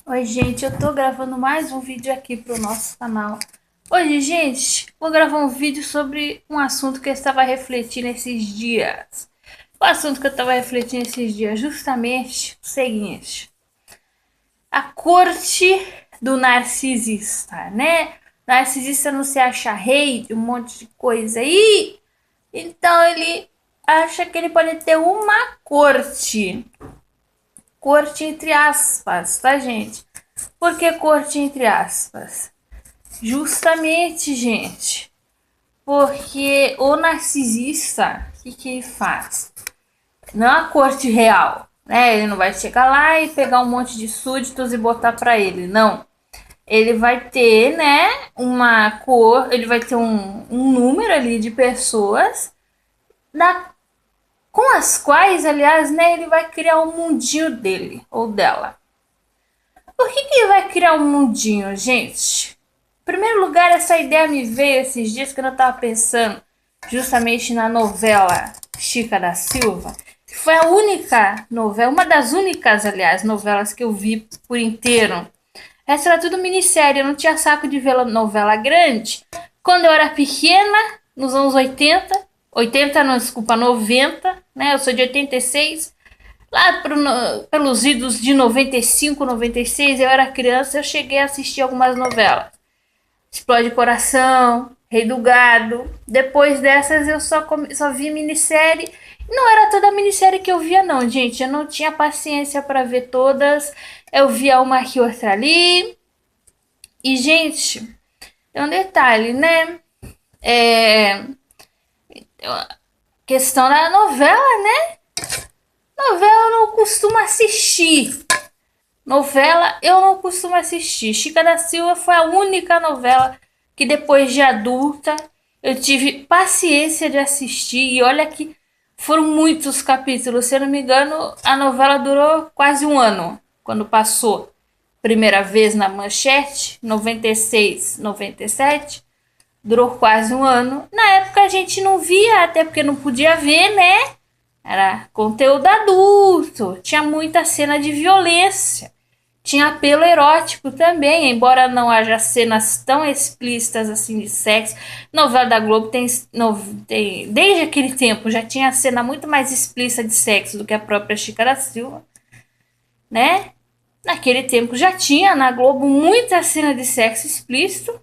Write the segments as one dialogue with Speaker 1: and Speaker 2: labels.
Speaker 1: Oi, gente, eu tô gravando mais um vídeo aqui pro nosso canal. Hoje, gente, vou gravar um vídeo sobre um assunto que eu estava refletindo esses dias. O assunto que eu estava refletindo esses dias, justamente o seguinte: a corte do narcisista, né? Narcisista não se acha rei de um monte de coisa aí, então ele acha que ele pode ter uma corte. Corte entre aspas, tá, gente? Por que corte entre aspas? Justamente, gente, porque o narcisista, o que ele faz? Não é a corte real, né? Ele não vai chegar lá e pegar um monte de súditos e botar pra ele, não. Ele vai ter, né, uma cor, ele vai ter um número ali de pessoas na, com as quais, aliás, né, ele vai criar um mundinho dele ou dela. Por que ele vai criar um mundinho, gente? Em primeiro lugar, essa ideia me veio esses dias que eu estava pensando justamente na novela Chica da Silva, que foi a única novela, uma das únicas, aliás, novelas que eu vi por inteiro. Essa era tudo minissérie, eu não tinha saco de ver novela grande. Quando eu era pequena, nos anos 80, 80 não, desculpa, 90, né? Eu sou de 86. Lá pelos idos de 95, 96, eu era criança, eu cheguei a assistir algumas novelas. Explode Coração, Rei do Gado. Depois dessas eu só vi minissérie. Não era toda a minissérie que eu via não, gente. Eu não tinha paciência para ver todas. Eu via uma aqui, outra ali. E, gente, tem um detalhe, né? É... Questão da novela, né? Novela eu não costumo assistir. Novela eu não costumo assistir. Chica da Silva foi a única novela que depois de adulta eu tive paciência de assistir. E olha que foram muitos capítulos. Se eu não me engano, a novela durou quase um ano quando passou. Primeira vez na Manchete, 96, 97. Durou quase um ano. Na época a gente não via, até porque não podia ver, né? Era conteúdo adulto, tinha muita cena de violência. Tinha apelo erótico também, embora não haja cenas tão explícitas assim de sexo. Novela da Globo tem desde aquele tempo já tinha cena muito mais explícita de sexo do que a própria Chica da Silva, né? Naquele tempo já tinha na Globo muita cena de sexo explícito.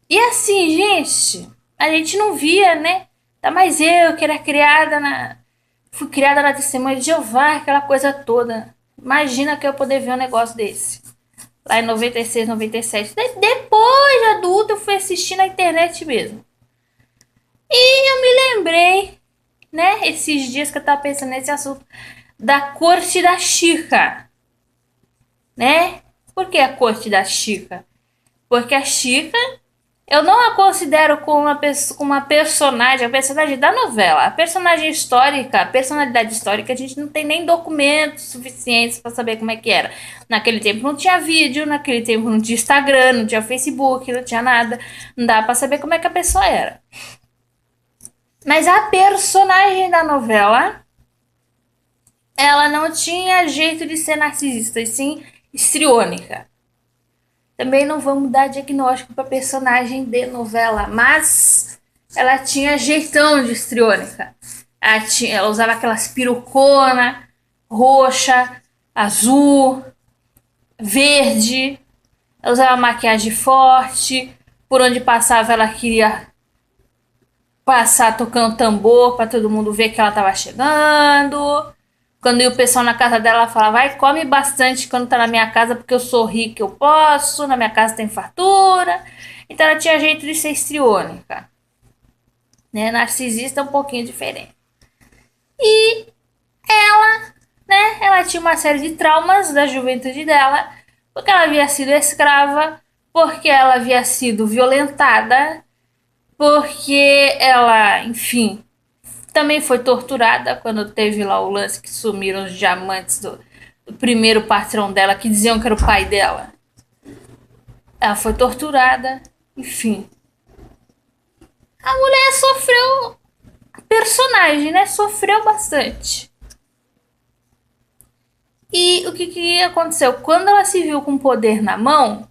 Speaker 1: E assim, gente, a gente não via, né? Tá mais eu que era criada na. Fui criada na testemunha de Jeová, aquela coisa toda. Imagina que eu poder ver um negócio desse. Lá em 96, 97. Depois de adulta, eu fui assistir na internet mesmo. E eu me lembrei, né, esses dias que eu tava pensando nesse assunto, da corte da Chica, né? Por que a corte da Chica? Porque a Chica eu não a considero como uma personagem, a personagem da novela. A personagem histórica, a personalidade histórica, a gente não tem nem documentos suficientes para saber como é que era. Naquele tempo não tinha vídeo, naquele tempo não tinha Instagram, não tinha Facebook, não tinha nada. Não dá para saber como é que a pessoa era. Mas a personagem da novela, ela não tinha jeito de ser narcisista, e sim histriônica. Também não vamos dar diagnóstico para personagem de novela, mas ela tinha jeitão de histriônica. Ela usava aquelas perucona roxa, azul, verde. Ela usava maquiagem forte. Por onde passava, ela queria passar tocando tambor para todo mundo ver que ela estava chegando. Quando ia o pessoal na casa dela, ela falava, vai, come bastante quando tá na minha casa, porque eu sou rica, eu posso, na minha casa tem fartura. Então ela tinha jeito de ser histriônica, né? Narcisista é um pouquinho diferente. E ela, né, ela tinha uma série de traumas da juventude dela, porque ela havia sido escrava, porque ela havia sido violentada, porque ela, enfim, também foi torturada quando teve lá o lance que sumiram os diamantes do primeiro patrão dela, que diziam que era o pai dela. Ela foi torturada, enfim. A mulher sofreu, personagem, né? Sofreu bastante. E o que aconteceu? Quando ela se viu com poder na mão,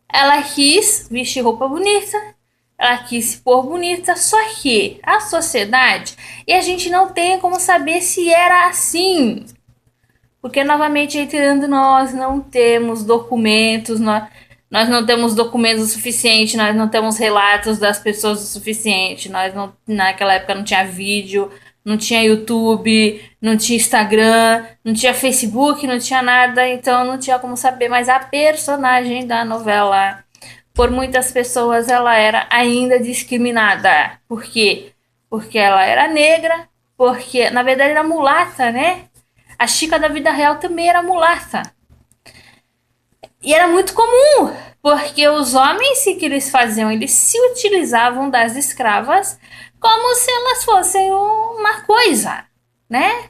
Speaker 1: ela quis vestir roupa bonita, ela quis se pôr bonita, só que a sociedade, e a gente não tem como saber se era assim. Porque, novamente, reiterando, nós não temos documentos, nós não temos documentos o suficiente, nós não temos relatos das pessoas o suficiente, nós não, naquela época não tinha vídeo, não tinha YouTube, não tinha Instagram, não tinha Facebook, não tinha nada, então não tinha como saber. Mas a personagem da novela, por muitas pessoas, ela era ainda discriminada. Por quê? Porque ela era negra, porque, na verdade, era mulata, né? A Chica da vida real também era mulata. E era muito comum, porque os homens, o que eles faziam? Eles se utilizavam das escravas como se elas fossem uma coisa, né?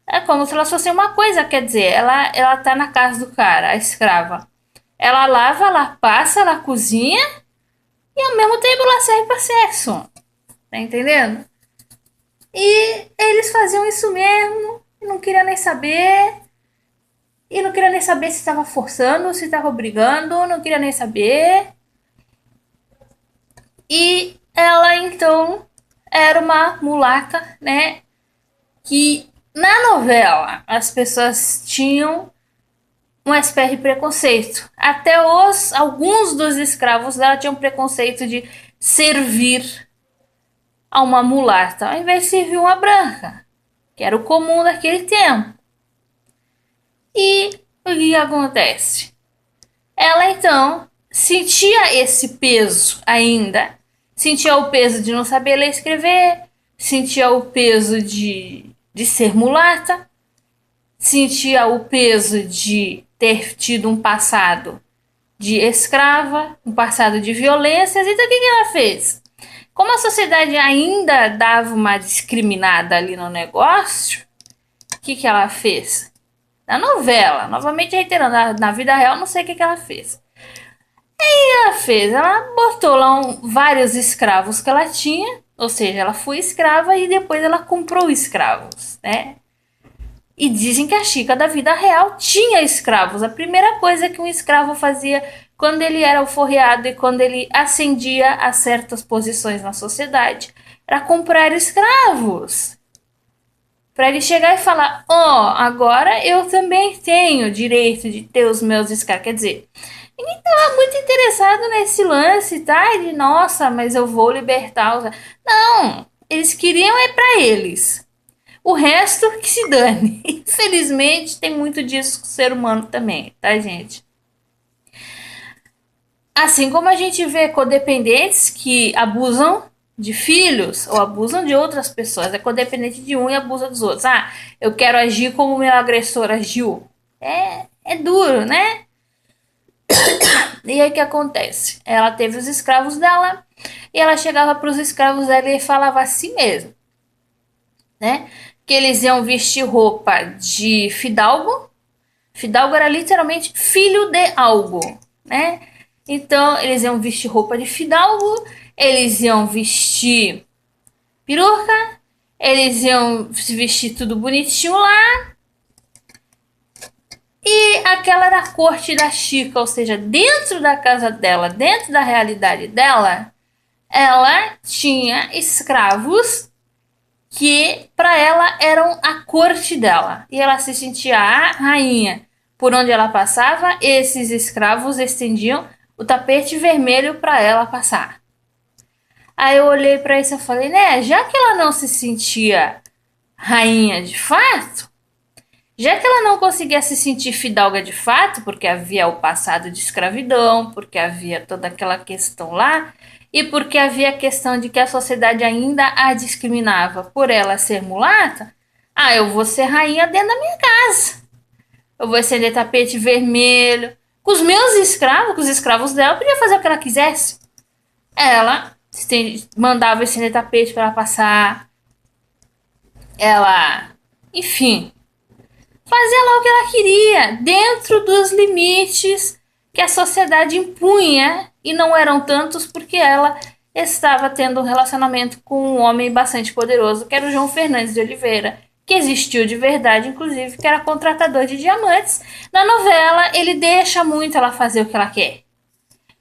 Speaker 1: É como se elas fossem uma coisa, quer dizer, ela tá na casa do cara, a escrava. Ela lava, ela passa, ela cozinha e ao mesmo tempo ela serve para sexo. Tá entendendo? E eles faziam isso mesmo, e não queria nem saber. E não queria nem saber se estava forçando, se estava obrigando, não queria nem saber. E ela então era uma mulata, né? Que na novela as pessoas tinham uma espécie de preconceito. Até alguns dos escravos dela tinham preconceito de servir a uma mulata, ao invés de servir uma branca, que era o comum daquele tempo. E o que acontece? Ela então sentia esse peso ainda. Sentia o peso de não saber ler e escrever. Sentia o peso de ser mulata. Sentia o peso de ter tido um passado de escrava, um passado de violências. Então o que ela fez? Como a sociedade ainda dava uma discriminada ali no negócio, o que ela fez? Na novela, novamente reiterando, na vida real não sei o que ela fez. Ela fez, ela botou lá vários escravos que ela tinha, ou seja, ela foi escrava e depois ela comprou escravos, né? E dizem que a Chica da vida real tinha escravos. A primeira coisa que um escravo fazia quando ele era alforriado e quando ele ascendia a certas posições na sociedade era comprar escravos. Para ele chegar e falar, agora eu também tenho direito de ter os meus escravos. Quer dizer, ninguém estava muito interessado nesse lance, tá? De, nossa, mas eu vou libertar os... Não, eles queriam para eles. O resto que se dane. Infelizmente, tem muito disso com o ser humano também, tá, gente? Assim como a gente vê codependentes que abusam de filhos ou abusam de outras pessoas. É codependente de um e abusa dos outros. Ah, eu quero agir como o meu agressor agiu. É duro, né? E aí o que acontece? Ela teve os escravos dela e ela chegava para os escravos dela e falava assim mesmo, né? Que eles iam vestir roupa de fidalgo. Fidalgo era literalmente filho de algo, né? Então eles iam vestir roupa de fidalgo, eles iam vestir peruca, eles iam se vestir tudo bonitinho lá. E aquela era a corte da Chica, ou seja, dentro da casa dela, dentro da realidade dela, ela tinha escravos que para ela eram a corte dela. E ela se sentia a rainha. Por onde ela passava, esses escravos estendiam o tapete vermelho para ela passar. Aí eu olhei para isso e falei, né, já que ela não se sentia rainha de fato, já que ela não conseguia se sentir fidalga de fato, porque havia o passado de escravidão, porque havia toda aquela questão lá, e porque havia a questão de que a sociedade ainda a discriminava por ela ser mulata, eu vou ser rainha dentro da minha casa. Eu vou estender tapete vermelho. Com os meus escravos, com os escravos dela, eu podia fazer o que ela quisesse. Ela mandava estender tapete para ela passar. Ela, enfim, fazia lá o que ela queria, dentro dos limites que a sociedade impunha, e não eram tantos porque ela estava tendo um relacionamento com um homem bastante poderoso, que era o João Fernandes de Oliveira, que existiu de verdade, inclusive, que era contratador de diamantes. Na novela, ele deixa muito ela fazer o que ela quer.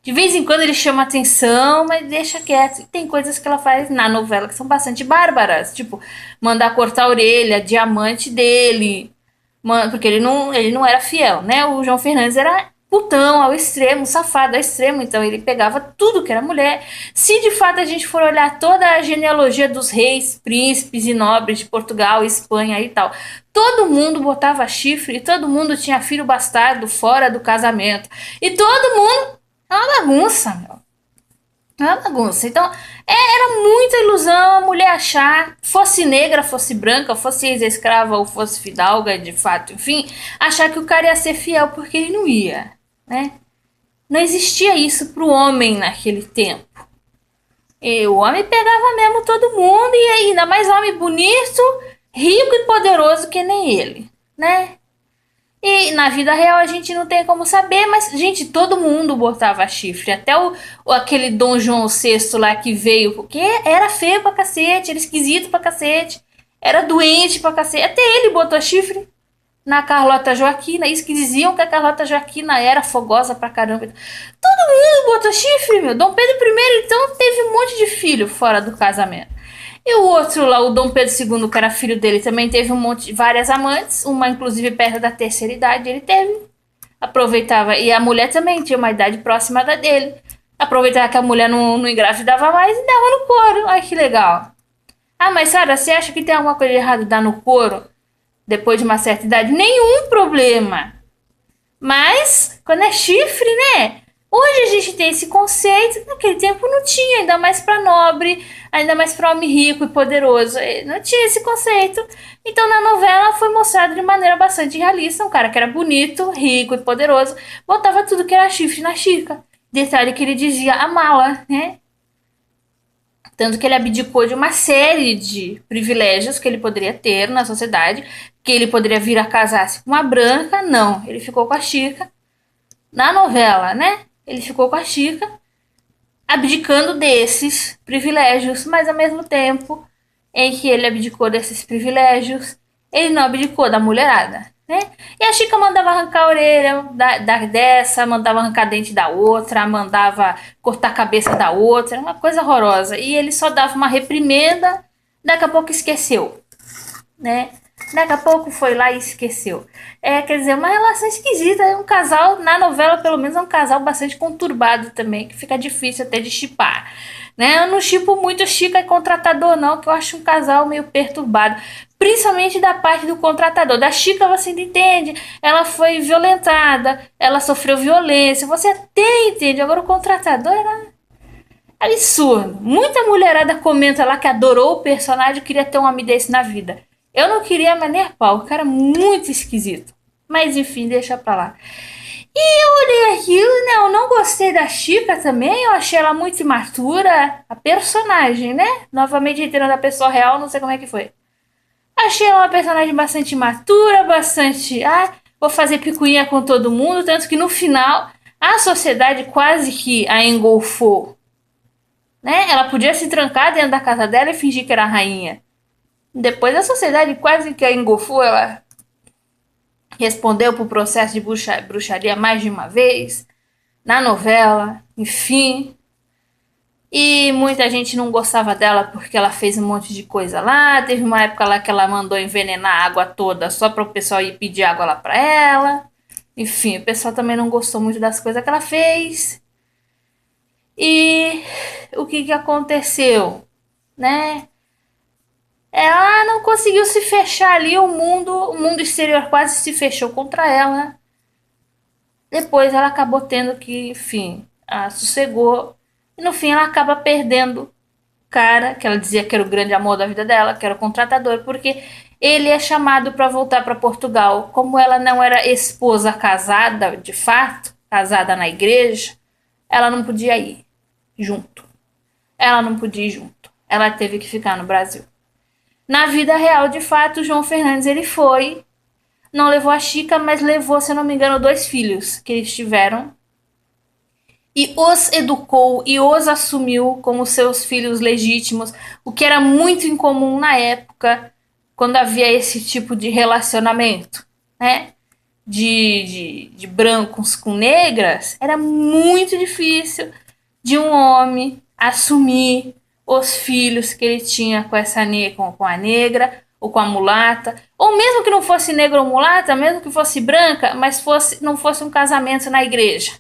Speaker 1: De vez em quando ele chama atenção, mas deixa quieto. E tem coisas que ela faz na novela que são bastante bárbaras. Tipo, mandar cortar a orelha, diamante dele. Porque ele não era fiel, né? O João Fernandes era putão ao extremo, safado ao extremo. Então ele pegava tudo que era mulher. Se de fato a gente for olhar toda a genealogia dos reis, príncipes e nobres de Portugal, Espanha e tal, todo mundo botava chifre e todo mundo tinha filho bastardo fora do casamento. E todo mundo é uma bagunça, meu. É uma bagunça. Então, era muita ilusão a mulher achar, fosse negra, fosse branca, fosse ex-escrava ou fosse fidalga, de fato, enfim, achar que o cara ia ser fiel porque ele não ia, né? Não existia isso pro homem naquele tempo. E o homem pegava mesmo todo mundo e ainda mais homem bonito, rico e poderoso que nem ele, né? E na vida real a gente não tem como saber, mas, gente, todo mundo botava chifre. Até aquele Dom João VI lá que veio, porque era feio pra cacete, era esquisito pra cacete, era doente pra cacete. Até ele botou chifre na Carlota Joaquina. Isso que diziam que a Carlota Joaquina era fogosa pra caramba. Todo mundo botou chifre, meu. Dom Pedro I, então, teve um monte de filho fora do casamento. E o outro lá, o Dom Pedro II, que era filho dele, também teve várias amantes, uma inclusive perto da terceira idade, ele teve. Aproveitava, e a mulher também tinha uma idade próxima da dele. Aproveitava que a mulher não engravidava mais e dava no couro. Ai, que legal. Ah, mas Sara, você acha que tem alguma coisa de errado dar no couro depois de uma certa idade? Nenhum problema. Mas, quando é chifre, né? Hoje a gente tem esse conceito, naquele tempo não tinha, ainda mais para nobre, ainda mais para homem rico e poderoso. Não tinha esse conceito. Então na novela foi mostrado de maneira bastante realista. Um cara que era bonito, rico e poderoso, botava tudo que era chifre na Chica. Detalhe que ele dizia amá-la, né? Tanto que ele abdicou de uma série de privilégios que ele poderia ter na sociedade, que ele poderia vir a casar-se com uma branca, não. Ele ficou com a Chica na novela, né? Ele ficou com a Chica, abdicando desses privilégios, mas ao mesmo tempo em que ele abdicou desses privilégios, ele não abdicou da mulherada, né? E a Chica mandava arrancar a orelha dessa, mandava arrancar dente da outra, mandava cortar a cabeça da outra, uma coisa horrorosa. E ele só dava uma reprimenda, daqui a pouco esqueceu, né? Daqui a pouco foi lá e esqueceu. Quer dizer, uma relação esquisita. Um casal, na novela, pelo menos, é um casal bastante conturbado também, que fica difícil até de chipar. Né? Eu não chipo muito Chica e contratador, não, que eu acho um casal meio perturbado. Principalmente da parte do contratador. Da Chica você ainda entende. Ela foi violentada, ela sofreu violência. Você até entende. Agora o contratador era absurdo. Muita mulherada comenta lá que adorou o personagem e queria ter um homem desse na vida. Eu não queria mais nem a pau, o cara muito esquisito. Mas enfim, deixa pra lá. E eu olhei aquilo, né? Eu não gostei da Chica também, eu achei ela muito imatura. A personagem, né? Novamente reiterando a pessoa real, não sei como é que foi. Achei ela uma personagem bastante imatura, bastante. Ah, vou fazer picuinha com todo mundo. Tanto que no final, a sociedade quase que a engolfou. Né? Ela podia se trancar dentro da casa dela e fingir que era a rainha. Depois a sociedade quase que a engolfou, ela respondeu pro processo de bruxaria mais de uma vez, na novela, enfim. E muita gente não gostava dela porque ela fez um monte de coisa lá. Teve uma época lá que ela mandou envenenar a água toda só para o pessoal ir pedir água lá para ela. Enfim, o pessoal também não gostou muito das coisas que ela fez. E o que aconteceu, né? Ela não conseguiu se fechar ali, o mundo exterior quase se fechou contra ela. Depois ela acabou tendo que, enfim, sossegou. E no fim ela acaba perdendo o cara, que ela dizia que era o grande amor da vida dela, que era o contratador, porque ele é chamado para voltar para Portugal. Como ela não era esposa casada, de fato, casada na igreja, ela não podia ir junto. Ela não podia ir junto. Ela teve que ficar no Brasil. Na vida real, de fato, o João Fernandes ele foi, não levou a Chica, mas levou, se eu não me engano, 2 filhos que eles tiveram. E os educou e os assumiu como seus filhos legítimos, o que era muito incomum na época. quando havia esse tipo de relacionamento, né? De brancos com negras, era muito difícil de um homem assumir os filhos que ele tinha com essa com a negra ou com a mulata, ou mesmo que não fosse negra ou mulata, mesmo que fosse branca, mas não fosse um casamento na igreja.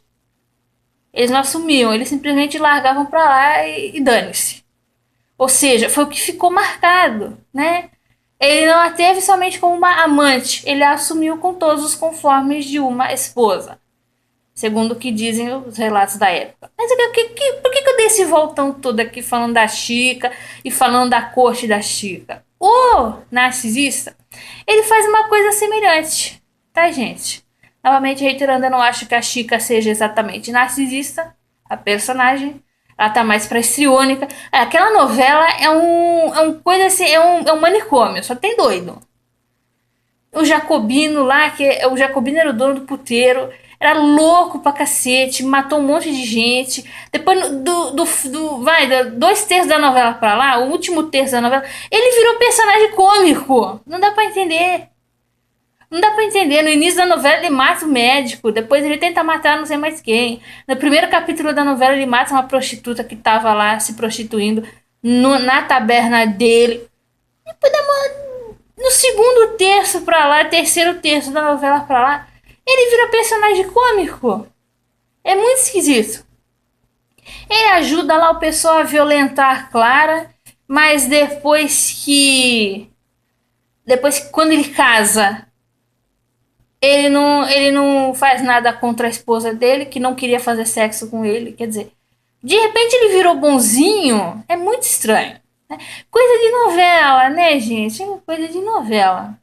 Speaker 1: Eles não assumiam, eles simplesmente largavam para lá e dane-se. Ou seja, foi o que ficou marcado, né? Ele não a teve somente como uma amante, ele a assumiu com todos os conformes de uma esposa, segundo o que dizem os relatos da época. Mas por que eu dei esse voltão todo aqui falando da Chica e falando da corte da Chica? O narcisista, ele faz uma coisa semelhante, tá, gente? Novamente reiterando, eu não acho que a Chica seja exatamente narcisista, a personagem. Ela tá mais pra histriônica. Aquela novela é um coisa assim, é um manicômio, só tem doido. O Jacobino lá, o Jacobino era o dono do puteiro, era louco pra cacete, matou um monte de gente. Depois, dois terços da novela pra lá, o último terço da novela, ele virou personagem cômico. Não dá pra entender. Não dá pra entender. No início da novela ele mata o médico, depois ele tenta matar não sei mais quem. No primeiro capítulo da novela ele mata uma prostituta que tava lá se prostituindo na taberna dele. Depois no segundo terço pra lá, terceiro terço da novela pra lá, ele vira personagem cômico. É muito esquisito. Ele ajuda lá o pessoal a violentar a Clara, mas depois quando ele casa, ele não faz nada contra a esposa dele, que não queria fazer sexo com ele. Quer dizer, de repente ele virou bonzinho. É muito estranho. Né? Coisa de novela, né, gente? Coisa de novela.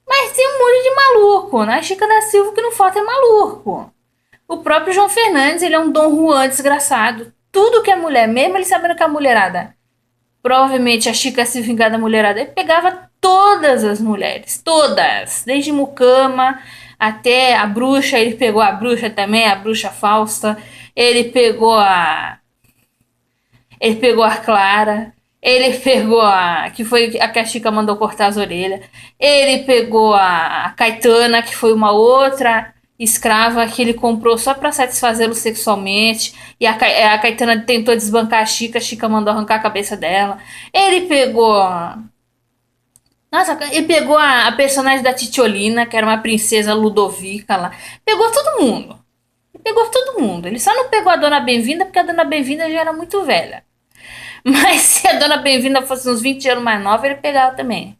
Speaker 1: Mas tem um monte de maluco. Né? A Chica da Silva que não falta é maluco. O próprio João Fernandes, ele é um Dom Juan desgraçado. Tudo que é mulher, mesmo ele sabendo que a mulherada, provavelmente a Chica se vingar da mulherada, ele pegava todas as mulheres, todas, desde Mucama até a bruxa, ele pegou a bruxa também, a bruxa Fausta, ele pegou a Clara, ele pegou que foi a que a Chica mandou cortar as orelhas, ele pegou a Caetana, que foi uma outra escrava que ele comprou só para satisfazê-lo sexualmente, e a Caetana tentou desbancar a Chica mandou arrancar a cabeça dela. Ele pegou nossa, ele pegou a personagem da Titiolina, que era uma princesa Ludovica lá. Pegou todo mundo. Ele pegou todo mundo. Ele só não pegou a Dona Bem-vinda porque a Dona Bem-vinda já era muito velha. Mas se a Dona Bem-vinda fosse uns 20 anos mais nova, ele pegava também.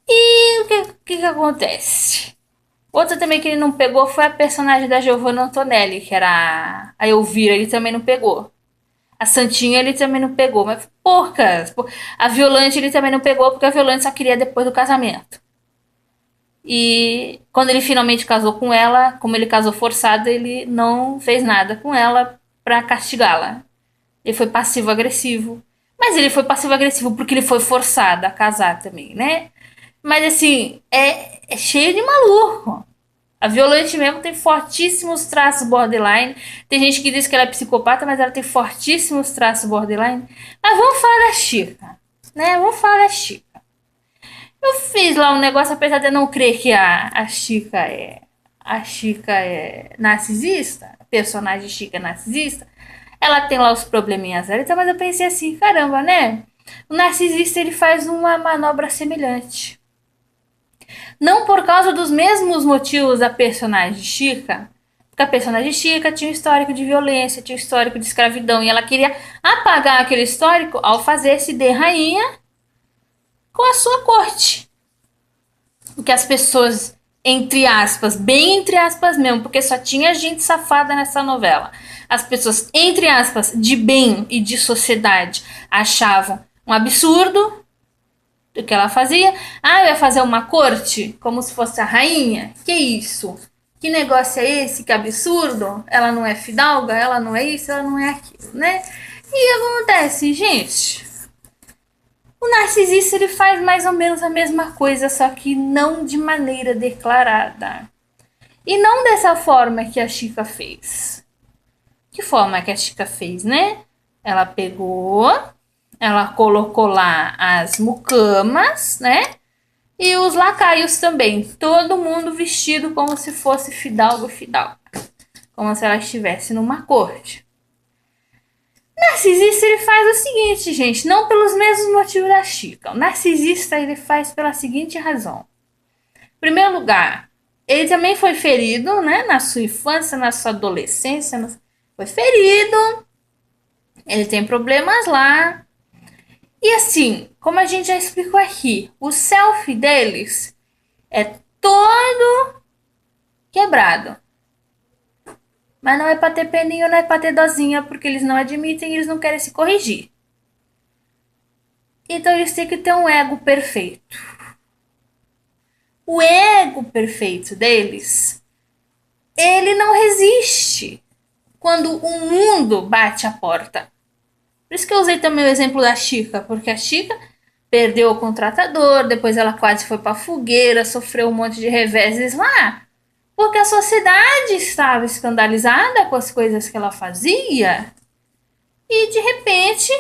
Speaker 1: E o que acontece? Outra também que ele não pegou foi a personagem da Giovanna Antonelli, que era a Elvira. Ele também não pegou. A Santinha ele também não pegou, mas porcas. A Violante ele também não pegou porque a Violante só queria depois do casamento. E quando ele finalmente casou com ela, como ele casou forçado, ele não fez nada com ela pra castigá-la. Ele foi passivo-agressivo. Mas ele foi passivo-agressivo porque ele foi forçado a casar também, né? Mas assim, é cheio de maluco. A Violante mesmo tem fortíssimos traços borderline. Tem gente que diz que ela é psicopata, mas ela tem fortíssimos traços borderline. Mas vamos falar da Chica, né? Vamos falar da Chica. Eu fiz lá um negócio, apesar de eu não crer que a Chica é narcisista, a personagem Chica é narcisista. Ela tem lá os probleminhas dela, mas eu pensei assim, caramba, né? O narcisista ele faz uma manobra semelhante. Não por causa dos mesmos motivos da personagem Chica, porque a personagem Chica tinha um histórico de violência, tinha um histórico de escravidão, e ela queria apagar aquele histórico ao fazer-se de rainha com a sua corte. O que as pessoas, entre aspas, bem entre aspas mesmo, porque só tinha gente safada nessa novela. As pessoas, entre aspas, de bem e de sociedade, achavam um absurdo do que ela fazia. Ah, eu ia fazer uma corte como se fosse a rainha? Que isso? Que negócio é esse? Que absurdo? Ela não é fidalga? Ela não é isso? Ela não é aquilo, né? E acontece, gente. O narcisista ele faz mais ou menos a mesma coisa, só que não de maneira declarada. E não dessa forma que a Chica fez. Que forma que a Chica fez, né? Ela pegou Ela colocou lá as mucamas, né? E os lacaios também. Todo mundo vestido como se fosse fidalgo. Como se ela estivesse numa corte. Narcisista, ele faz o seguinte, gente. Não pelos mesmos motivos da Chica. O narcisista, ele faz pela seguinte razão. Em primeiro lugar, ele também foi ferido, né? Na sua infância, na sua adolescência. Foi ferido. Ele tem problemas lá. E assim, como a gente já explicou aqui, o selfie deles é todo quebrado. Mas não é pra ter peninho, não é pra ter dozinha, porque eles não admitem e eles não querem se corrigir. Então eles têm que ter um ego perfeito. O ego perfeito deles, ele não resiste quando o mundo bate a porta. Por isso que eu usei também o exemplo da Chica, porque a Chica perdeu o contratador, depois ela quase foi pra fogueira, sofreu um monte de reveses lá, porque a sociedade estava escandalizada com as coisas que ela fazia e de repente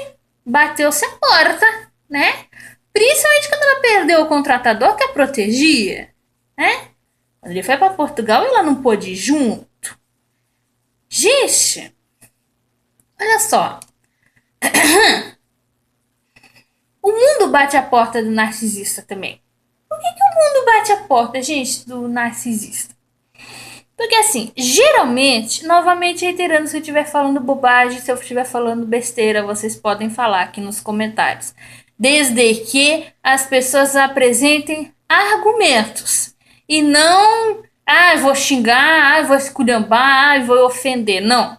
Speaker 1: bateu-se a porta, né? Principalmente quando ela perdeu o contratador que a protegia, né? Quando ele foi para Portugal, ela não pôde ir junto. Gente, olha só. O mundo bate a porta do narcisista também. Por que o mundo bate a porta, gente, do narcisista? Porque assim, geralmente, novamente reiterando, se eu estiver falando bobagem, se eu estiver falando besteira, vocês podem falar aqui nos comentários. Desde que as pessoas apresentem argumentos. E não, vou xingar, vou esculhambar, vou ofender. Não.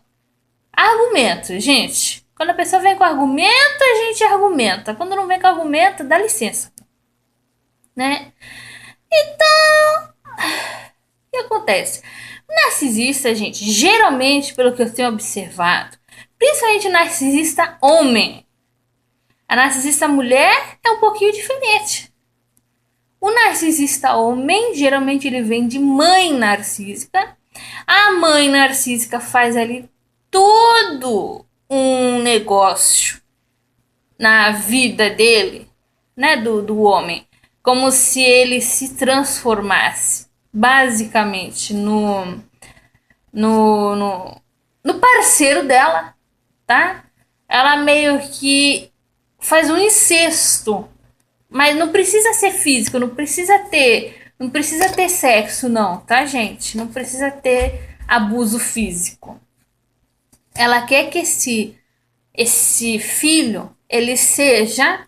Speaker 1: Argumentos, gente. Quando a pessoa vem com argumento, a gente argumenta. Quando não vem com argumento, dá licença. Né? Então, o que acontece? O narcisista, gente, geralmente, pelo que eu tenho observado, principalmente o narcisista homem, a narcisista mulher é um pouquinho diferente. O narcisista homem, geralmente ele vem de mãe narcísica. A mãe narcísica faz ali todo um negócio na vida dele, né, do homem, como se ele se transformasse basicamente no parceiro dela, tá? Ela meio que faz um incesto, mas não precisa ser físico, não precisa ter sexo não, tá, gente? Não precisa ter abuso físico. Ela quer que esse filho ele seja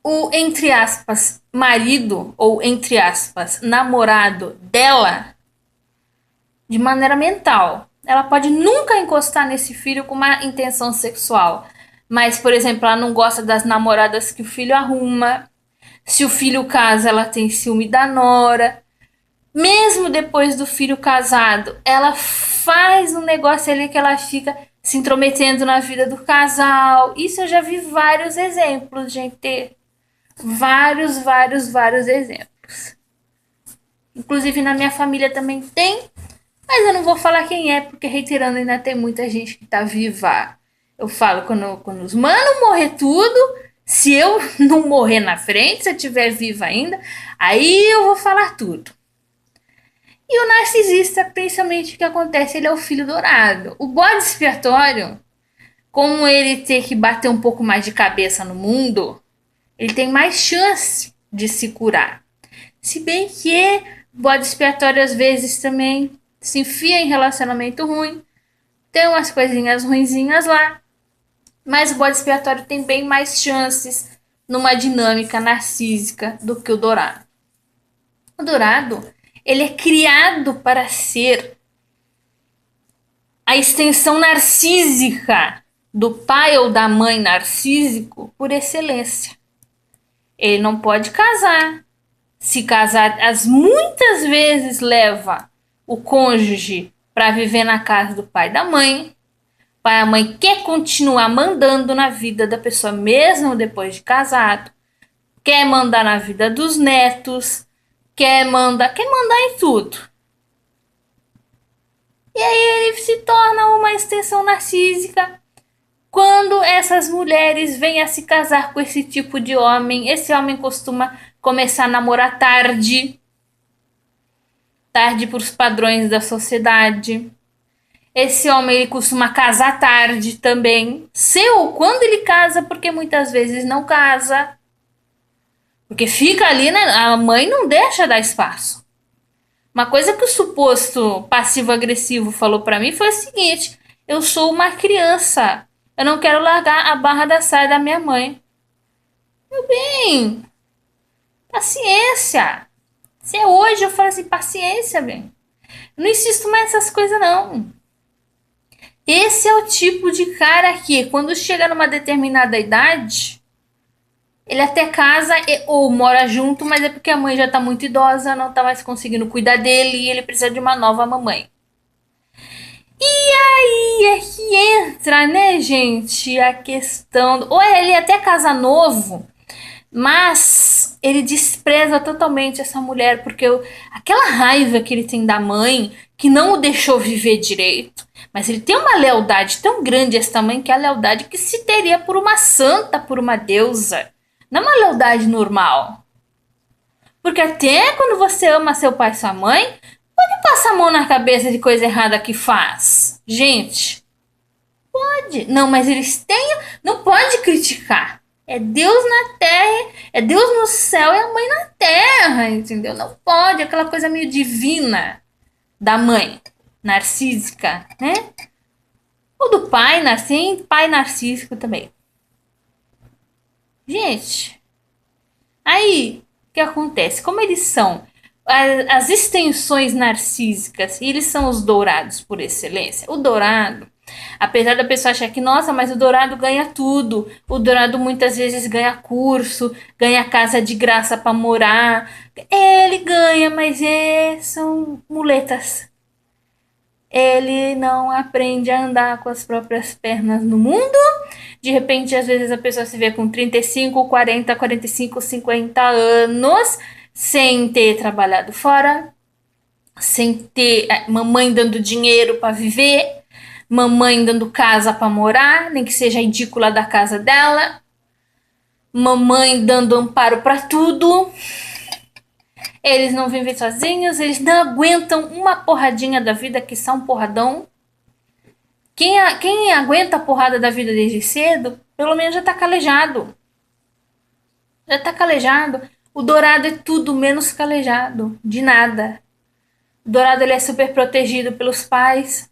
Speaker 1: o, entre aspas, marido ou, entre aspas, namorado dela de maneira mental. Ela pode nunca encostar nesse filho com uma intenção sexual. Mas, por exemplo, ela não gosta das namoradas que o filho arruma. Se o filho casa, ela tem ciúme da nora. Mesmo depois do filho casado, ela faz um negócio ali que ela fica se intrometendo na vida do casal. Isso eu já vi vários exemplos, gente. Vários exemplos. Inclusive na minha família também tem, mas eu não vou falar quem é, porque reiterando, ainda tem muita gente que tá viva. Eu falo quando os manos morrer tudo, se eu não morrer na frente, se eu estiver viva ainda, aí eu vou falar tudo. E o narcisista, principalmente o que acontece, ele é o filho dourado. O bode expiatório, como ele ter que bater um pouco mais de cabeça no mundo, ele tem mais chance de se curar. Se bem que bode expiatório às vezes também se enfia em relacionamento ruim, tem umas coisinhas ruinzinhas lá, mas o bode expiatório tem bem mais chances numa dinâmica narcísica do que o dourado. O dourado, ele é criado para ser a extensão narcísica do pai ou da mãe narcísico por excelência. Ele não pode casar. Se casar, muitas vezes leva o cônjuge para viver na casa do pai e da mãe. O pai e a mãe quer continuar mandando na vida da pessoa mesmo depois de casado. Quer mandar na vida dos netos. Quer mandar em tudo. E aí ele se torna uma extensão narcísica Quando essas mulheres vêm a se casar com esse tipo de homem, esse homem costuma começar a namorar tarde, tarde para os padrões da sociedade. Esse homem ele costuma casar tarde também. Se ou quando ele casa, porque muitas vezes não casa. Porque fica ali, né? A mãe não deixa dar espaço. Uma coisa que o suposto passivo-agressivo falou pra mim foi o seguinte: eu sou uma criança. Eu não quero largar a barra da saia da minha mãe. Meu bem, paciência. Se é hoje, eu falo assim, paciência, bem. Eu não insisto mais nessas coisas, não. Esse é o tipo de cara que, quando chega numa determinada idade, ele até casa ou mora junto, mas é porque a mãe já tá muito idosa, não tá mais conseguindo cuidar dele e ele precisa de uma nova mamãe. E aí é que entra, né, gente, a questão. Ou ele até casa novo, mas ele despreza totalmente essa mulher, porque aquela raiva que ele tem da mãe, que não o deixou viver direito. Mas ele tem uma lealdade tão grande a essa mãe, que é a lealdade que se teria por uma santa, por uma deusa. Não é uma lealdade normal. Porque até quando você ama seu pai e sua mãe, pode passar a mão na cabeça de coisa errada que faz. Gente, pode. Não, mas eles têm. Não pode criticar. É Deus na terra, é Deus no céu e a mãe na terra, entendeu? Não pode, aquela coisa meio divina da mãe, narcísica, né? Ou do pai, pai narcísico também. Gente, aí o que acontece? Como eles são as extensões narcísicas e eles são os dourados por excelência, o dourado, apesar da pessoa achar que, nossa, mas o dourado ganha tudo, o dourado muitas vezes ganha curso, ganha casa de graça para morar, ele ganha, mas são muletas. Ele não aprende a andar com as próprias pernas no mundo. De repente, às vezes a pessoa se vê com 35, 40, 45, 50 anos, sem ter trabalhado fora, sem ter mamãe dando dinheiro para viver, mamãe dando casa para morar, nem que seja a edícula da casa dela, mamãe dando amparo para tudo. Eles não vivem sozinhos, eles não aguentam uma porradinha da vida, que são um porradão. Quem aguenta a porrada da vida desde cedo, pelo menos já tá calejado. Já tá calejado. O dourado é tudo menos calejado, de nada. O dourado ele é super protegido pelos pais.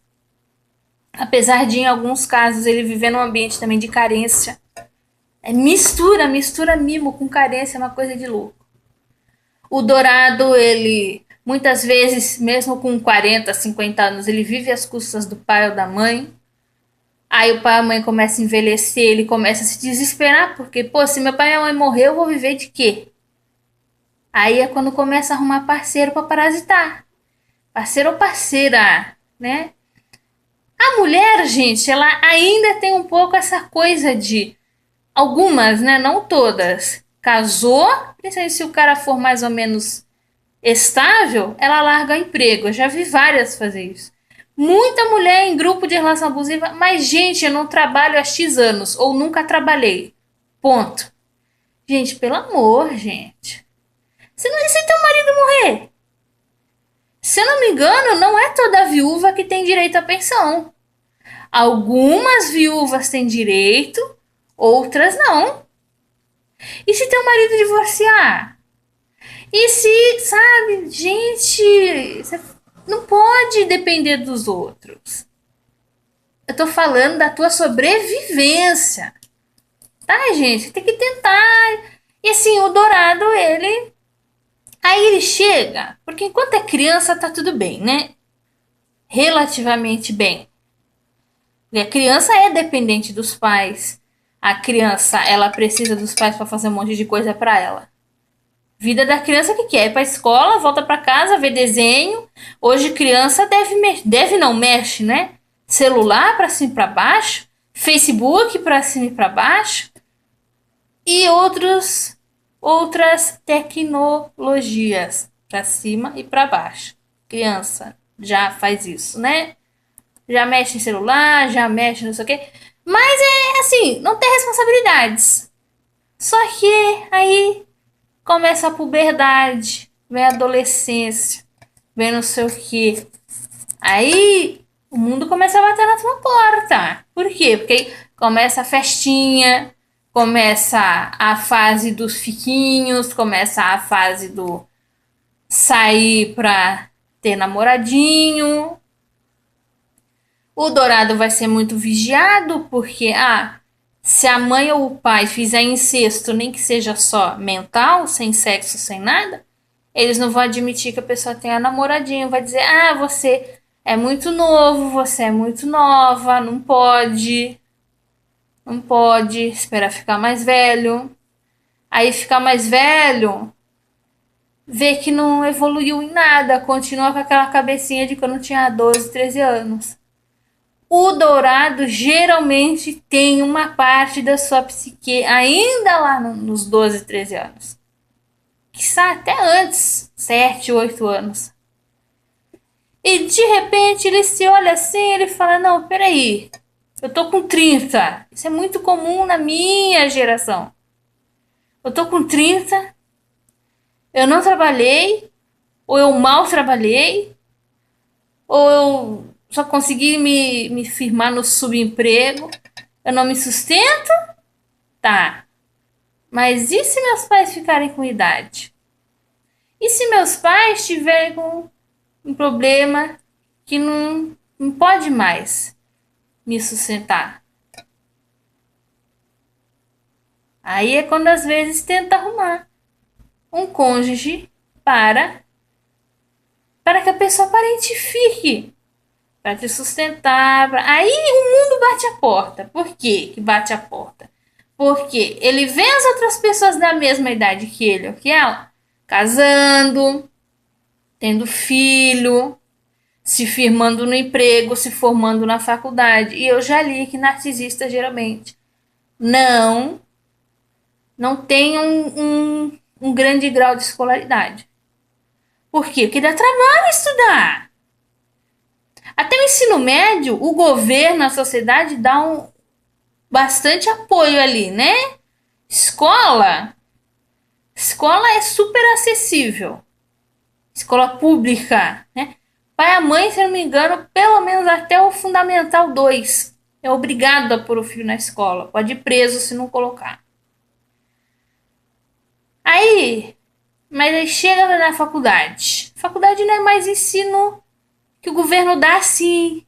Speaker 1: Apesar de, em alguns casos, ele viver num ambiente também de carência. Mistura mimo com carência, é uma coisa de louco. O dourado, ele, muitas vezes, mesmo com 40, 50 anos, ele vive às custas do pai ou da mãe. Aí o pai e a mãe começam a envelhecer, ele começa a se desesperar, porque, pô, se meu pai e minha mãe morrer, eu vou viver de quê? Aí é quando começa a arrumar parceiro para parasitar. Parceiro ou parceira, né? A mulher, gente, ela ainda tem um pouco essa coisa de... Algumas, né? Não todas. Casou, principalmente se o cara for mais ou menos estável, ela larga o emprego. Eu já vi várias fazer isso. Muita mulher em grupo de relação abusiva, mas, gente, eu não trabalho há X anos, ou nunca trabalhei. Ponto. Gente, pelo amor, gente. Você não deixa teu marido morrer. Se eu não me engano, não é toda viúva que tem direito à pensão. Algumas viúvas têm direito, outras não. E se teu marido divorciar? E se, sabe, gente, você não pode depender dos outros. Eu tô falando da tua sobrevivência. Tá, gente? Tem que tentar. E assim, o dourado, ele... Aí ele chega, porque enquanto é criança tá tudo bem, né? Relativamente bem. E a criança é dependente dos pais. A criança, ela precisa dos pais para fazer um monte de coisa para ela. Vida da criança que quer ir para a escola, volta para casa, vê desenho. Hoje criança deve não mexe, né? Celular para cima e para baixo, Facebook para cima e para baixo e outras tecnologias para cima e para baixo. Criança já faz isso, né? Já mexe em celular, já mexe não sei o quê. Mas é assim, não tem responsabilidades. Só que aí começa a puberdade, vem a adolescência, vem não sei o que. Aí o mundo começa a bater na tua porta. Por quê? Porque aí começa a festinha, começa a fase dos fiquinhos, começa a fase do sair pra ter namoradinho. O dourado vai ser muito vigiado, porque, se a mãe ou o pai fizer incesto, nem que seja só mental, sem sexo, sem nada, eles não vão admitir que a pessoa tenha namoradinho. Vai dizer, você é muito novo, você é muito nova, não pode. Não pode esperar ficar mais velho. Aí ficar mais velho, vê que não evoluiu em nada, continua com aquela cabecinha de quando tinha 12, 13 anos. O dourado geralmente tem uma parte da sua psique ainda lá nos 12, 13 anos. Quiçá até antes, 7, 8 anos. E de repente ele se olha assim e ele fala: Não, peraí, eu tô com 30. Isso é muito comum na minha geração. Eu tô com 30, eu não trabalhei, ou eu mal trabalhei, ou eu só consegui me firmar no subemprego, eu não me sustento. Tá, mas e se meus pais ficarem com idade? E se meus pais tiverem com um problema que não pode mais me sustentar? Aí é quando às vezes tenta arrumar um cônjuge para que a pessoa aparente fique, para te sustentar. Aí o mundo bate a porta. Por quê que bate a porta? Porque ele vê as outras pessoas da mesma idade que ele ou que ela casando, tendo filho, se firmando no emprego, se formando na faculdade. E eu já li que narcisista geralmente não não tem um grande grau de escolaridade. Por quê? Porque dá trabalho estudar. Até o ensino médio, o governo, a sociedade dá bastante apoio ali, né? Escola, escola é super acessível. Escola pública, né? Pai e mãe, se não me engano, pelo menos até o Fundamental 2 é obrigado a pôr o filho na escola. Pode ir preso se não colocar. Aí, mas aí chega na faculdade. Faculdade não é mais ensino que o governo dá sim.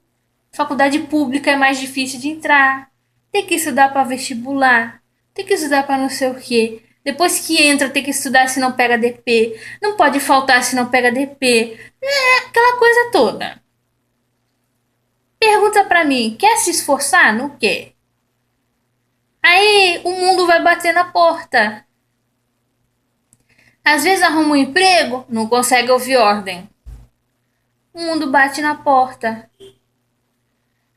Speaker 1: Faculdade pública é mais difícil de entrar. Tem que estudar para vestibular. Tem que estudar para não sei o quê. Depois que entra, tem que estudar se não pega DP. Não pode faltar se não pega DP. É aquela coisa toda. Pergunta pra mim, quer se esforçar? Não quer. Aí o mundo vai bater na porta. Às vezes arruma um emprego, não consegue ouvir ordem. O mundo bate na porta.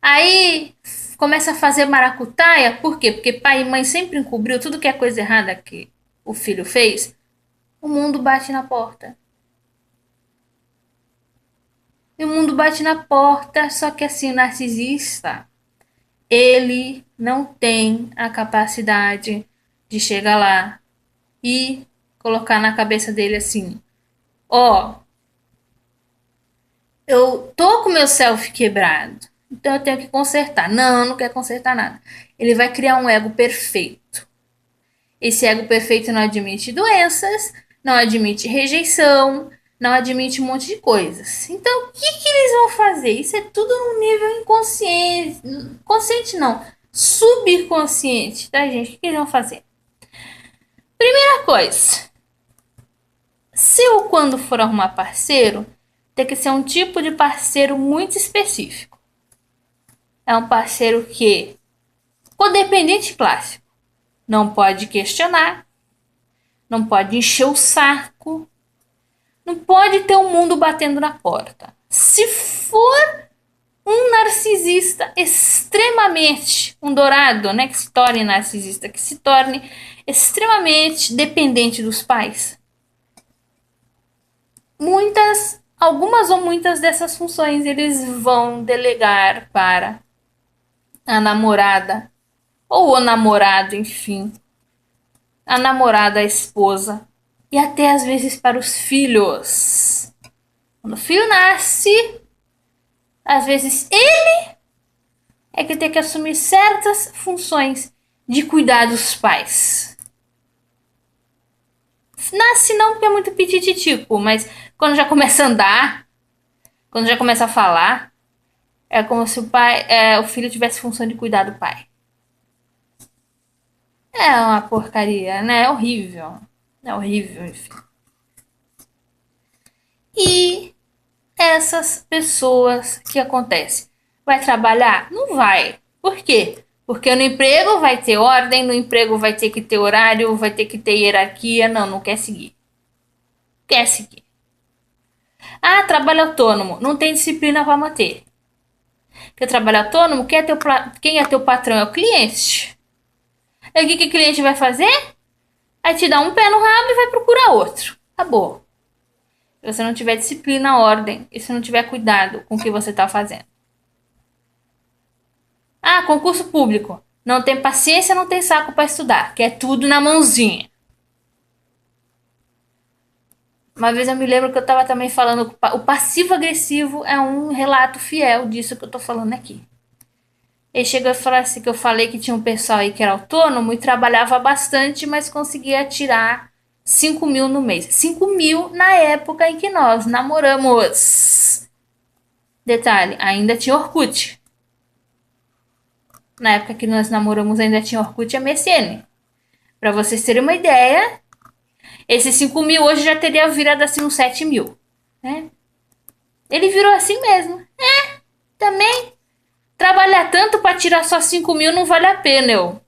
Speaker 1: Aí começa a fazer maracutaia, por quê? Porque pai e mãe sempre encobriu tudo que é coisa errada que o filho fez. O mundo bate na porta. E o mundo bate na porta, só que assim, o narcisista, ele não tem a capacidade de chegar lá e colocar na cabeça dele assim: ó, eu tô com meu self quebrado, então eu tenho que consertar. Não, não quer consertar nada. Ele vai criar um ego perfeito. Esse ego perfeito não admite doenças, não admite rejeição, não admite um monte de coisas. Então, o que eles vão fazer? Isso é tudo no nível inconsciente. Consciente não, subconsciente, tá, gente? O que eles vão fazer? Primeira coisa, se ou quando for arrumar parceiro, tem que ser um tipo de parceiro muito específico. É um parceiro que, codependente clássico, não pode questionar, não pode encher o saco, não pode ter um mundo batendo na porta. Se for um narcisista extremamente, um dourado, né, que se torne narcisista, que se torne extremamente dependente dos pais, algumas ou muitas dessas funções eles vão delegar para a namorada, ou o namorado, enfim, a namorada, a esposa, e até às vezes para os filhos. Quando o filho nasce, às vezes ele é que tem que assumir certas funções de cuidar dos pais. Nasce não porque é muito pitititico, mas quando já começa a andar, quando já começa a falar, é como se o filho tivesse função de cuidar do pai. É uma porcaria, né? É horrível. É horrível, enfim. E essas pessoas, que acontece? Vai trabalhar? Não vai. Por quê? Porque no emprego vai ter ordem, no emprego vai ter que ter horário, vai ter que ter hierarquia. Não, não quer seguir. Quer seguir. Ah, trabalho autônomo. Não tem disciplina para manter. Porque trabalho autônomo, quem é teu patrão é o cliente. E o que o cliente vai fazer? Aí te dá um pé no rabo e vai procurar outro. Acabou. Se você não tiver disciplina, ordem, e se não tiver cuidado com o que você está fazendo. Ah, concurso público. Não tem paciência, não tem saco para estudar, que é tudo na mãozinha. Uma vez eu me lembro que eu estava também falando que o passivo-agressivo é um relato fiel disso que eu estou falando aqui. Ele chegou a falar assim, que eu falei que tinha um pessoal aí que era autônomo e trabalhava bastante, mas conseguia tirar 5 mil no mês. 5 mil na época em que nós namoramos. Detalhe, ainda tinha Orkut. Na época que nós namoramos ainda tinha Orkut e MSN. Pra vocês terem uma ideia, esses 5 mil hoje já teria virado assim uns 7 mil. Né? Ele virou assim mesmo. Também. Trabalhar tanto para tirar só 5 mil não vale a pena, eu.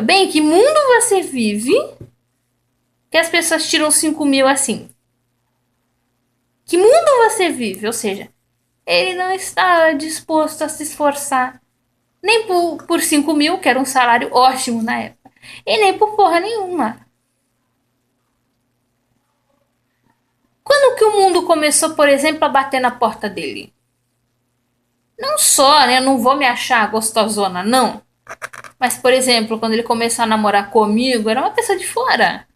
Speaker 1: Bem, que mundo você vive que as pessoas tiram 5 mil assim? Que mundo você vive? Ou seja, ele não está disposto a se esforçar nem por 5 mil, que era um salário ótimo na época, e nem por porra nenhuma. Quando que o mundo começou, por exemplo, a bater na porta dele? Não só, né? Eu não vou me achar gostosona, não. Mas, por exemplo, quando ele começou a namorar comigo, era uma pessoa de fora.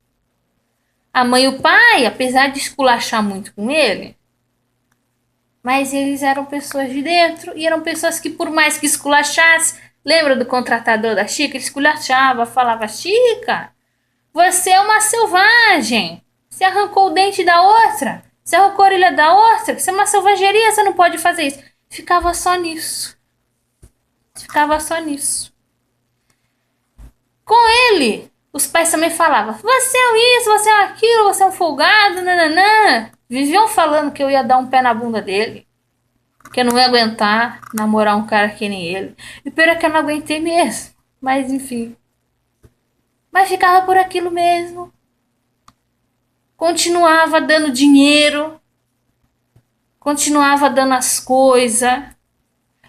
Speaker 1: A mãe e o pai, apesar de esculachar muito com ele, mas eles eram pessoas de dentro e eram pessoas que, por mais que esculachasse, lembra do contratador da Chica? Ele esculachava, falava: Chica, você é uma selvagem. Você arrancou o dente da outra, você arrancou a orelha da outra, você é uma selvageria, você não pode fazer isso. Ficava só nisso. Ficava só nisso. Com ele, os pais também falavam: você é isso, você é aquilo, você é um folgado, nananã. Viviam falando que eu ia dar um pé na bunda dele. Que eu não ia aguentar namorar um cara que nem ele. E pior é que eu não aguentei mesmo. Mas enfim. Mas ficava por aquilo mesmo. Continuava dando dinheiro. Continuava dando as coisas.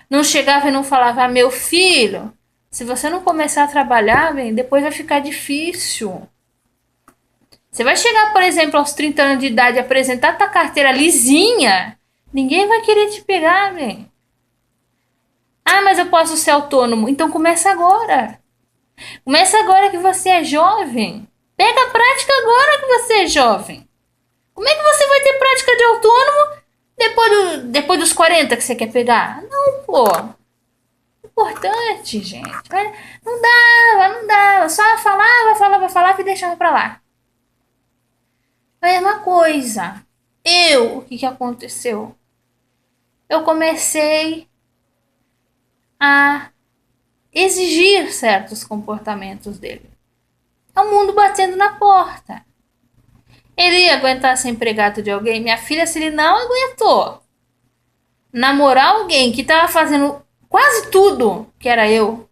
Speaker 1: Não chegava e não falava: ah, meu filho, se você não começar a trabalhar, bem, depois vai ficar difícil. Você vai chegar, por exemplo, aos 30 anos de idade e apresentar tua carteira lisinha, ninguém vai querer te pegar, bem. Ah, mas eu posso ser autônomo. Então começa agora. Começa agora que você é jovem. Pega a prática agora que você é jovem. Como é que você vai ter prática de autônomo depois dos 40 que você quer pegar? Não, pô. Importante, gente. Não dava, não dava. Só falava e deixava pra lá. A mesma coisa. O que aconteceu? Eu comecei a exigir certos comportamentos dele. É o mundo batendo na porta. Ele ia aguentar ser empregado de alguém? Minha filha, se ele não aguentou namorar alguém que estava fazendo quase tudo que era eu,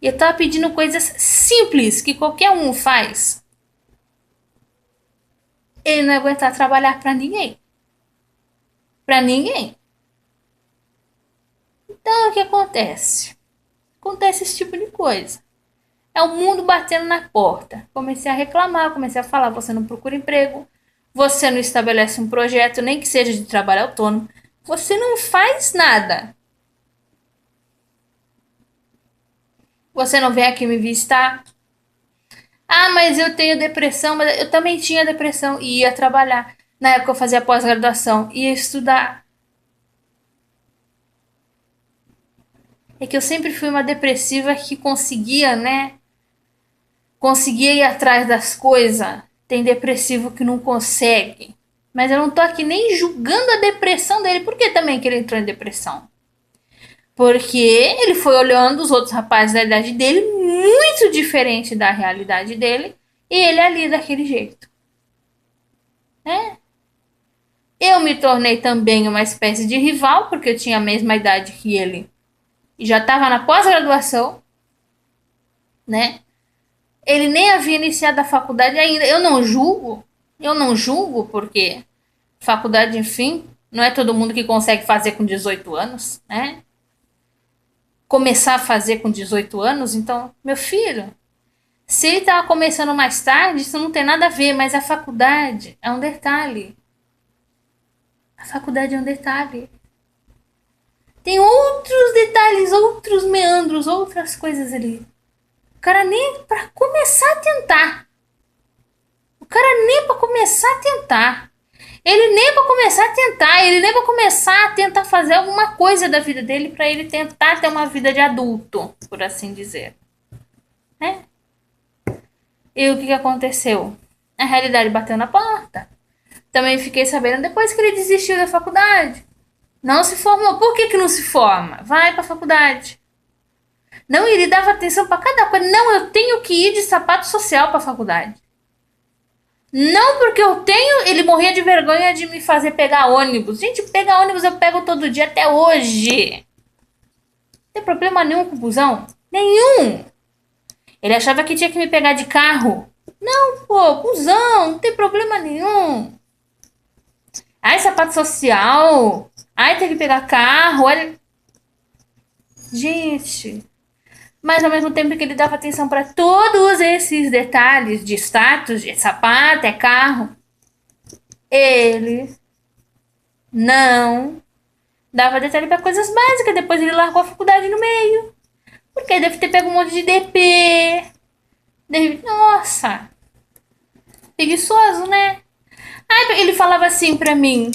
Speaker 1: e eu tava pedindo coisas simples que qualquer um faz, ele não ia aguentar trabalhar para ninguém. Para ninguém. Então, o que acontece? Acontece esse tipo de coisa. É o mundo batendo na porta. Comecei a reclamar, comecei a falar: você não procura emprego, você não estabelece um projeto, nem que seja de trabalho autônomo, Você não faz nada. Você não vem aqui me visitar. Ah, mas eu tenho depressão. Mas eu também tinha depressão e ia trabalhar. Na época eu fazia pós-graduação, ia estudar. É que eu sempre fui uma depressiva que conseguia, né? Conseguia ir atrás das coisas. Tem depressivo que não consegue. Mas eu não tô aqui nem julgando a depressão dele. Por que também que ele entrou em depressão? Porque ele foi olhando os outros rapazes da idade dele, muito diferente da realidade dele, e ele ali daquele jeito. Né? Eu me tornei também uma espécie de rival, porque eu tinha a mesma idade que ele e já estava na pós-graduação, né? Ele nem havia iniciado a faculdade ainda. Eu não julgo, porque faculdade, enfim, não é todo mundo que consegue fazer com 18 anos, né? Começar a fazer com 18 anos, então, meu filho, se ele estava começando mais tarde, isso não tem nada a ver, mas a faculdade é um detalhe. A faculdade é um detalhe. Tem outros detalhes, outros meandros, outras coisas ali. O cara nem para começar a tentar. O cara nem para começar a tentar. Ele nem para começar a tentar, ele nem para começar a tentar fazer alguma coisa da vida dele para ele tentar ter uma vida de adulto, por assim dizer. Né? E o que aconteceu? A realidade bateu na porta. Também fiquei sabendo depois que ele desistiu da faculdade. Não se formou. Por que não se forma? Vai pra faculdade. Não, ele dava atenção para cada coisa. Não, eu tenho que ir de sapato social pra faculdade. Não, porque eu tenho. Ele morria de vergonha de me fazer pegar ônibus. Gente, pegar ônibus eu pego todo dia até hoje. Não tem problema nenhum com o busão? Nenhum. Ele achava que tinha que me pegar de carro. Não, pô, busão, não tem problema nenhum. Ai, sapato social. Ai, tem que pegar carro. Olha. Gente. Mas ao mesmo tempo que ele dava atenção para todos esses detalhes de status, de sapato, é carro, ele não dava detalhe para coisas básicas. Depois ele largou a faculdade no meio. Porque deve ter pego um monte de DP. Nossa. Preguiçoso, né? Ai, ele falava assim pra mim.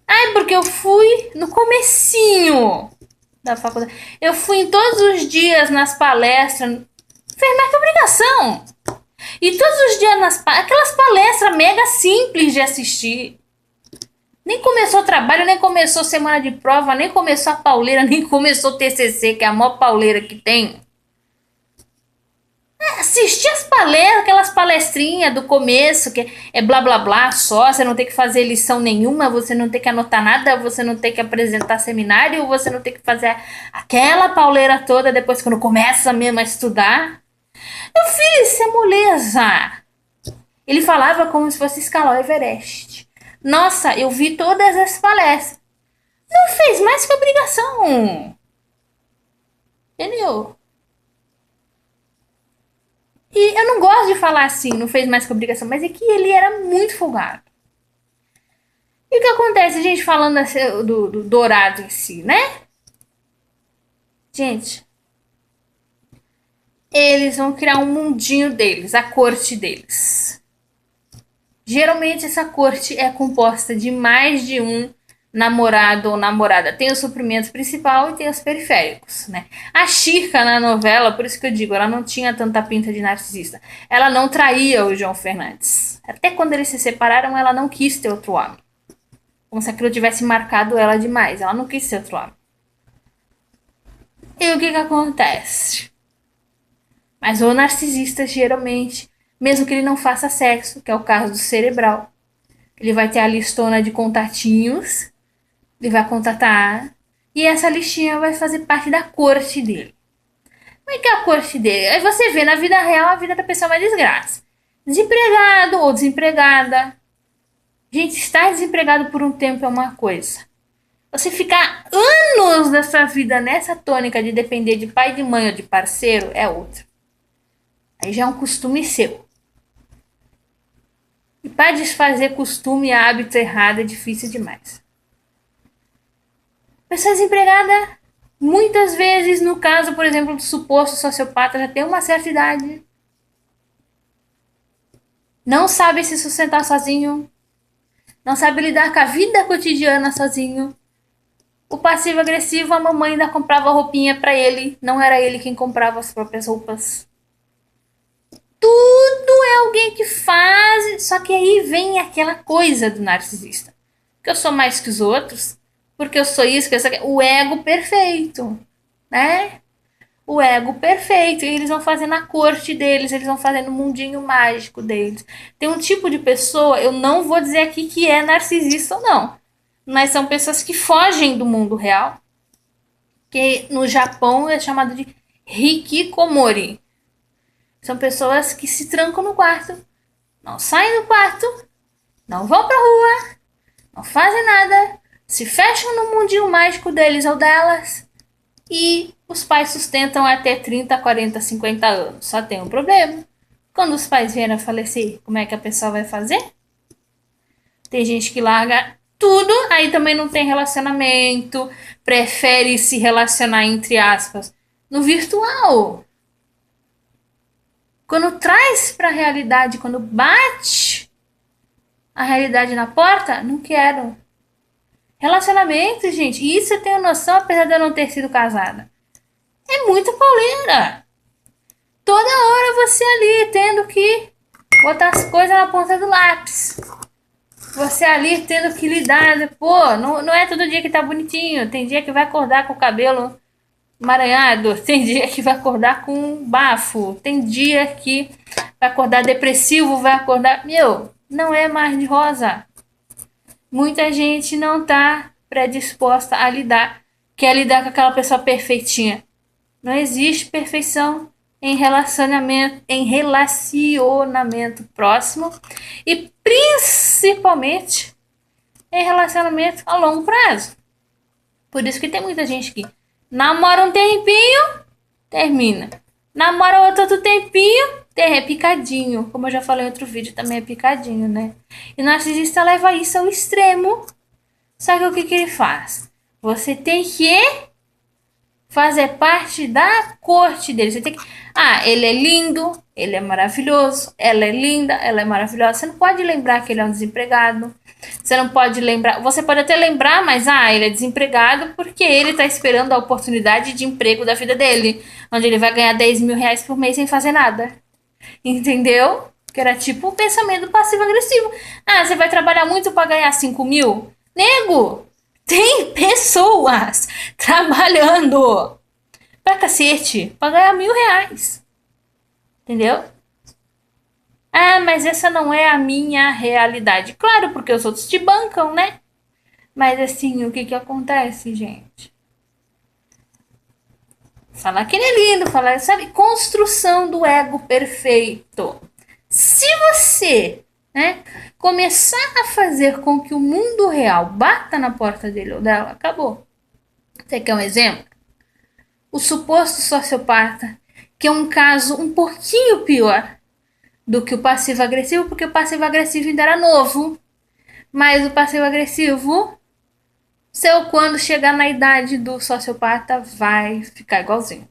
Speaker 1: Ai, porque eu fui no comecinho da faculdade. Eu fui em todos os dias nas palestras. Fez mais que obrigação. E todos os dias aquelas palestras mega simples de assistir. Nem começou o trabalho, nem começou semana de prova, nem começou a pauleira, nem começou o TCC, que é a maior pauleira que tem. Assistir as palestras, aquelas palestrinhas do começo, que é blá blá blá só, você não tem que fazer lição nenhuma, você não tem que anotar nada, você não tem que apresentar seminário, você não tem que fazer aquela pauleira toda depois quando começa mesmo a estudar. Meu filho, isso é moleza. Ele falava como se fosse escalar o Everest. Nossa, eu vi todas as palestras. Não fez mais que obrigação. Entendeu? E eu não gosto de falar assim, não fez mais que obrigação, mas é que ele era muito folgado. E o que acontece, gente, falando assim, do Dourado em si, né? Gente, eles vão criar um mundinho deles, a corte deles. Geralmente essa corte é composta de mais de um namorado ou namorada. Tem o suprimento principal e tem os periféricos, né? A Chica na novela, por isso que eu digo, ela não tinha tanta pinta de narcisista. Ela não traía o João Fernandes. Até quando eles se separaram, ela não quis ter outro homem. Como se aquilo tivesse marcado ela demais. Ela não quis ter outro homem. E o que acontece? Mas o narcisista, geralmente, mesmo que ele não faça sexo, que é o caso do Cerebral, ele vai ter a listona de contatinhos, ele vai contatar, e essa listinha vai fazer parte da corte dele. Como é que é a corte dele? Aí você vê na vida real a vida da pessoa é uma desgraça. Desempregado ou desempregada. Gente, estar desempregado por um tempo é uma coisa. Você ficar anos da sua vida nessa tônica de depender de pai, de mãe ou de parceiro é outra. Aí já é um costume seu. E para desfazer costume e hábito errado é difícil demais. Pessoa desempregada, muitas vezes, no caso, por exemplo, do suposto sociopata, já tem uma certa idade. Não sabe se sustentar sozinho. Não sabe lidar com a vida cotidiana sozinho. O passivo-agressivo, a mamãe ainda comprava roupinha pra ele. Não era ele quem comprava as próprias roupas. Tudo é alguém que faz. Só que aí vem aquela coisa do narcisista. Que eu sou mais que os outros. Porque eu sou isso, que eu sou aquilo. O ego perfeito. Né? O ego perfeito. E eles vão fazendo a corte deles. Eles vão fazendo o mundinho mágico deles. Tem um tipo de pessoa. Eu não vou dizer aqui que é narcisista ou não. Mas são pessoas que fogem do mundo real. Que no Japão é chamado de hikikomori. São pessoas que se trancam no quarto, não saem do quarto, não vão pra rua, não fazem nada, se fecham no mundinho mágico deles ou delas e os pais sustentam até 30, 40, 50 anos. Só tem um problema. Quando os pais vierem a falecer, como é que a pessoa vai fazer? Tem gente que larga tudo, aí também não tem relacionamento, prefere se relacionar, entre aspas, no virtual. Quando traz para a realidade, quando bate a realidade na porta, não quero. Relacionamento, gente, e isso eu tenho noção, apesar de eu não ter sido casada. É muita pauleira. Toda hora você ali tendo que botar as coisas na ponta do lápis. Você ali tendo que lidar. Pô, não é todo dia que tá bonitinho. Tem dia que vai acordar com o cabelo emaranhado. Tem dia que vai acordar com bafo. Tem dia que vai acordar depressivo, vai acordar. Meu, não é mar de rosa. Muita gente não tá predisposta a lidar. Quer lidar com aquela pessoa perfeitinha. Não existe perfeição em relacionamento próximo e principalmente em relacionamento a longo prazo. Por isso que tem muita gente que namora um tempinho, termina. Namora outro tempinho, é picadinho. Como eu já falei em outro vídeo, também é picadinho, né? E o narcisista leva isso ao extremo. Sabe o que ele faz? Você tem que fazer parte da corte dele. Você tem que... ele é lindo, ele é maravilhoso, ela é linda, ela é maravilhosa. Você não pode lembrar que ele é um desempregado. Você não pode lembrar... Você pode até lembrar, mas ele é desempregado porque ele tá esperando a oportunidade de emprego da vida dele. Onde ele vai ganhar 10 mil reais por mês sem fazer nada. Entendeu? Que era tipo o pensamento passivo-agressivo. Você vai trabalhar muito para ganhar 5 mil? Nego! Tem pessoas trabalhando pra cacete pra ganhar 1.000 reais. Entendeu? Mas essa não é a minha realidade. Claro, porque os outros te bancam, né? Mas assim, o que acontece, gente? Falar que ele é lindo, falar, sabe? Construção do ego perfeito. Se você, né, começar a fazer com que o mundo real bata na porta dele ou dela, acabou. Você quer um exemplo? O suposto sociopata, que é um caso um pouquinho pior do que o passivo-agressivo, porque o passivo-agressivo ainda era novo. Mas o passivo-agressivo, quando chegar na idade do sociopata, vai ficar igualzinho.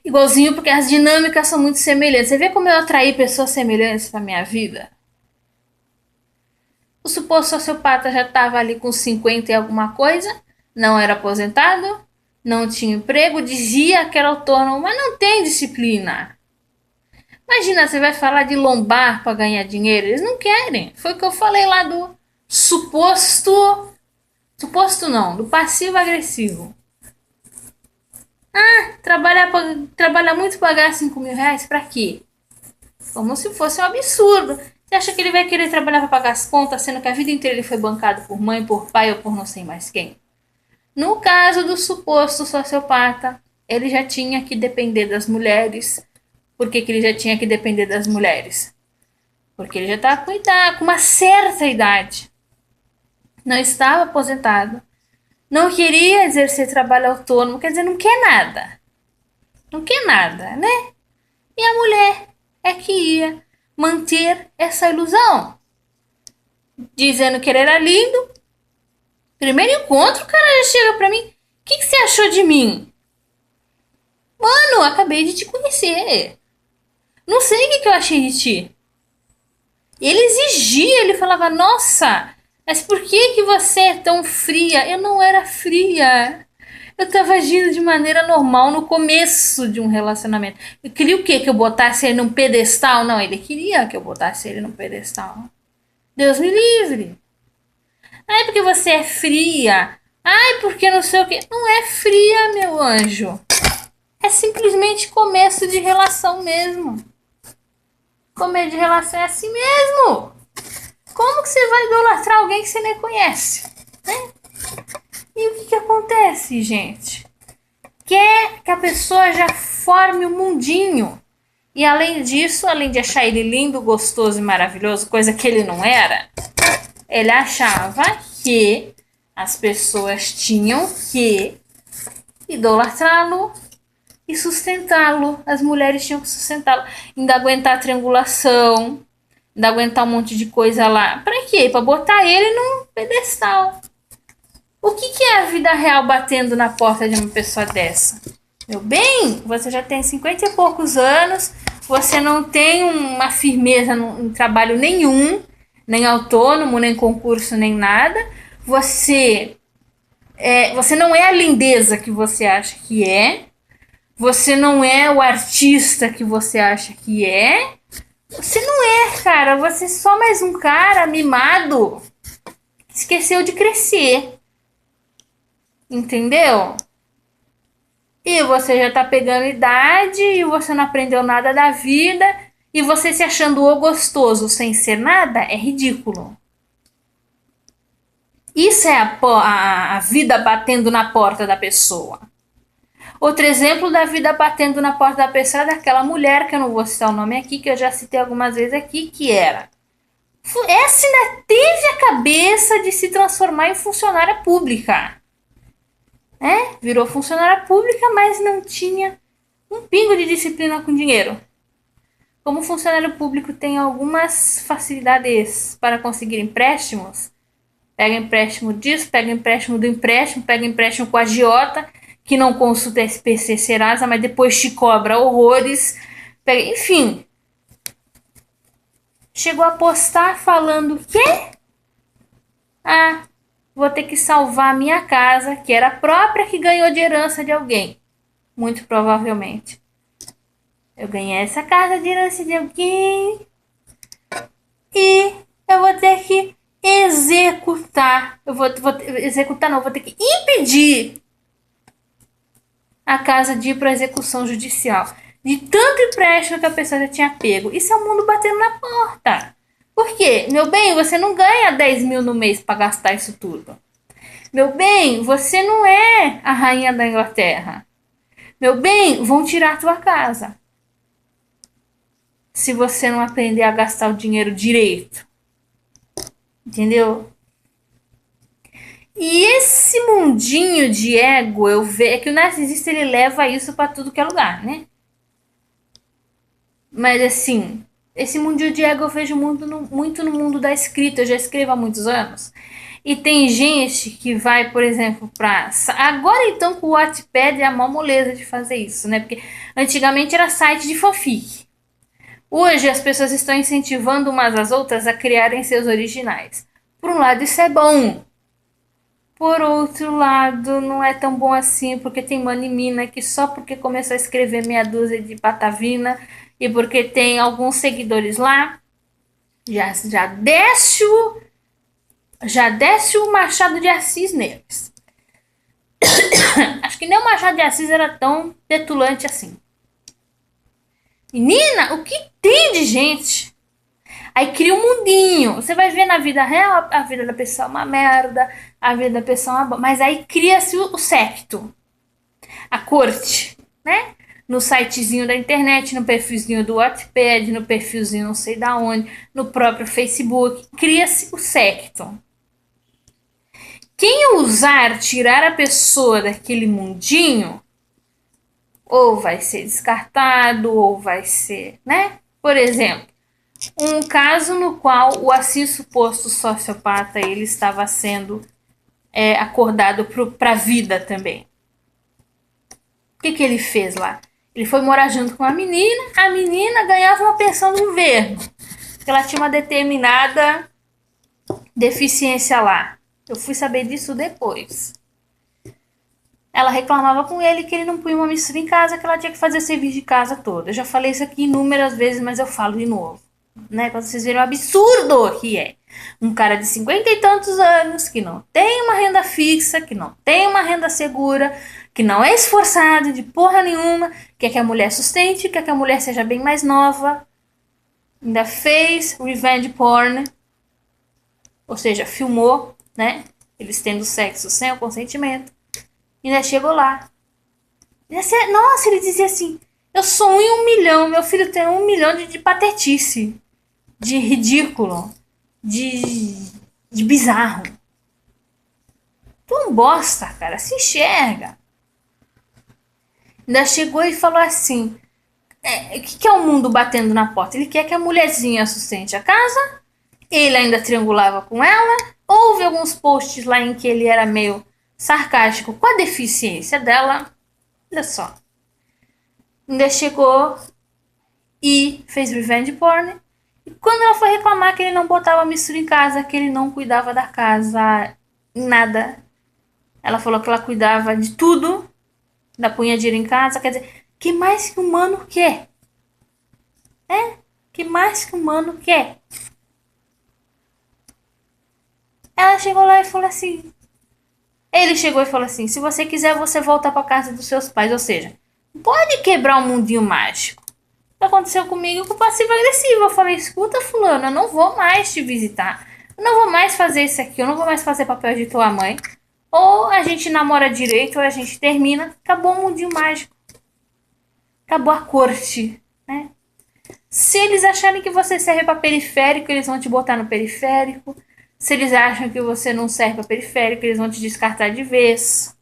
Speaker 1: Igualzinho porque as dinâmicas são muito semelhantes. Você vê como eu atraí pessoas semelhantes pra minha vida? O suposto sociopata já estava ali com 50 e alguma coisa, não era aposentado, não tinha emprego, dizia que era autônomo, mas não tem disciplina. Imagina, você vai falar de lombar para ganhar dinheiro, eles não querem. Foi o que eu falei lá do suposto não, do passivo-agressivo. Trabalhar muito para ganhar 5 mil reais, para quê? Como se fosse um absurdo. Você acha que ele vai querer trabalhar para pagar as contas, sendo que a vida inteira ele foi bancado por mãe, por pai ou por não sei mais quem? No caso do suposto sociopata, ele já tinha que depender das mulheres. Por que ele já tinha que depender das mulheres? Porque ele já estava com uma certa idade. Não estava aposentado. Não queria exercer trabalho autônomo. Quer dizer, não quer nada. Não quer nada, né? E a mulher é que ia manter essa ilusão. Dizendo que ele era lindo. Primeiro encontro, o cara já chega pra mim. O que você achou de mim? Mano, acabei de te conhecer. Não sei o que eu achei de ti. Ele exigia, ele falava, nossa, mas por que você é tão fria? Eu não era fria. Eu tava agindo de maneira normal no começo de um relacionamento. Eu queria o quê? Que eu botasse ele num pedestal? Não, ele queria que eu botasse ele num pedestal. Deus me livre. Ai, porque você é fria. Ai, porque não sei o quê. Não é fria, meu anjo. É simplesmente começo de relação mesmo. Começo de relação é assim mesmo. Como que você vai idolatrar alguém que você nem conhece? Né? E o que acontece, gente? Quer que a pessoa já forme o mundinho. E além disso, além de achar ele lindo, gostoso e maravilhoso, coisa que ele não era, ele achava que as pessoas tinham que idolatrá-lo e sustentá-lo. As mulheres tinham que sustentá-lo. Ainda aguentar a triangulação, ainda aguentar um monte de coisa lá. Pra quê? Pra botar ele num pedestal. O que é a vida real batendo na porta de uma pessoa dessa? Meu bem, você já tem 50 e poucos anos, você não tem uma firmeza em trabalho nenhum, nem autônomo, nem concurso, nem nada. Você não é a lindeza que você acha que é. Você não é o artista que você acha que é. Você não é, cara. Você é só mais um cara mimado que esqueceu de crescer. Entendeu? E você já tá pegando idade e você não aprendeu nada da vida. E você se achando o gostoso sem ser nada é ridículo. Isso é a vida batendo na porta da pessoa. Outro exemplo da vida batendo na porta da pessoa é daquela mulher, que eu não vou citar o nome aqui, que eu já citei algumas vezes aqui, que era... Essa ainda teve a cabeça de se transformar em funcionária pública. Virou funcionária pública, mas não tinha um pingo de disciplina com dinheiro. Como o funcionário público tem algumas facilidades para conseguir empréstimos, pega empréstimo disso, pega empréstimo do empréstimo, pega empréstimo com a agiota, que não consulta SPC Serasa, mas depois te cobra horrores. Enfim, chegou a postar falando o quê? Vou ter que salvar a minha casa, que era a própria que ganhou de herança de alguém. Muito provavelmente. Eu ganhei essa casa de herança de alguém e eu vou ter que executar. Eu vou executar, não, vou ter que impedir a casa de ir para execução judicial. De tanto empréstimo que a pessoa já tinha pego. Isso é o mundo batendo na porta. Por quê? Meu bem, você não ganha 10 mil no mês para gastar isso tudo. Meu bem, você não é a rainha da Inglaterra. Meu bem, vão tirar a tua casa. Se você não aprender a gastar o dinheiro direito. Entendeu? E esse mundinho de ego, eu vejo, é que o narcisista ele leva isso para tudo que é lugar, né? Mas assim, esse mundinho de ego eu vejo muito no mundo da escrita. Eu já escrevo há muitos anos. E tem gente que vai, por exemplo, pra... Agora então com o Wattpad é a maior moleza de fazer isso, né? Porque antigamente era site de fanfic. Hoje as pessoas estão incentivando umas às outras a criarem seus originais. Por um lado isso é bom. Por outro lado, não é tão bom assim, porque tem mano e mina que só porque começou a escrever meia dúzia de patavina e porque tem alguns seguidores lá, já desce o Machado de Assis neles. Acho que nem o Machado de Assis era tão petulante assim. Menina, o que tem de gente? Aí cria um mundinho. Você vai ver na vida real, a vida da pessoa é uma merda, a vida da pessoa é uma boa. Mas aí cria-se o séquito, a corte, né? No sitezinho da internet, no perfilzinho do Wattpad, no perfilzinho não sei da onde, no próprio Facebook. Cria-se o séquito. Quem ousar tirar a pessoa daquele mundinho, ou vai ser descartado, ou vai ser, né? Por exemplo, um caso no qual o assim suposto sociopata ele estava sendo acordado pra vida também. O que ele fez lá? Ele foi morar junto com a menina ganhava uma pensão do governo, porque ela tinha uma determinada deficiência lá. Eu fui saber disso depois. Ela reclamava com ele que ele não punha uma mistura em casa, que ela tinha que fazer serviço de casa toda. Eu já falei isso aqui inúmeras vezes, mas eu falo de novo. Né? Pra vocês verem o absurdo que é. Um cara de 50 e tantos anos, que não tem uma renda fixa, que não tem uma renda segura, que não é esforçado de porra nenhuma, quer que a mulher sustente, quer que a mulher seja bem mais nova. Ainda fez revenge porn. Ou seja, filmou, né? Eles tendo sexo sem o consentimento. Ainda chegou lá. Nossa, ele dizia assim: eu sou 1 em 1 milhão, meu filho tem 1 milhão de patetice, de ridículo, de bizarro. Tu é um bosta, cara, se enxerga. Ainda chegou e falou assim: o que é o mundo batendo na porta? Ele quer que a mulherzinha sustente a casa. Ele ainda triangulava com ela. Houve alguns posts lá em que ele era meio sarcástico com a deficiência dela. Olha só. Ainda chegou e fez revenge porn. E quando ela foi reclamar que ele não botava mistura em casa, que ele não cuidava da casa, nada. Ela falou que ela cuidava de tudo. Da punha dinheiro em casa. Quer dizer, que mais que o humano quer? Que mais que o humano quer? Ela chegou lá e falou assim... Ele chegou e falou assim: se você quiser, você volta pra casa dos seus pais. Ou seja, pode quebrar o mundinho mágico. O que aconteceu comigo com passivo-agressivo? Eu falei: escuta, fulano, eu não vou mais te visitar. Eu não vou mais fazer isso aqui. Eu não vou mais fazer papel de tua mãe. Ou a gente namora direito, ou a gente termina. Acabou o mundinho mágico. Acabou a corte, né? Se eles acharem que você serve pra periférico, eles vão te botar no periférico. Se eles acham que você não serve para periférico, eles vão te descartar de vez.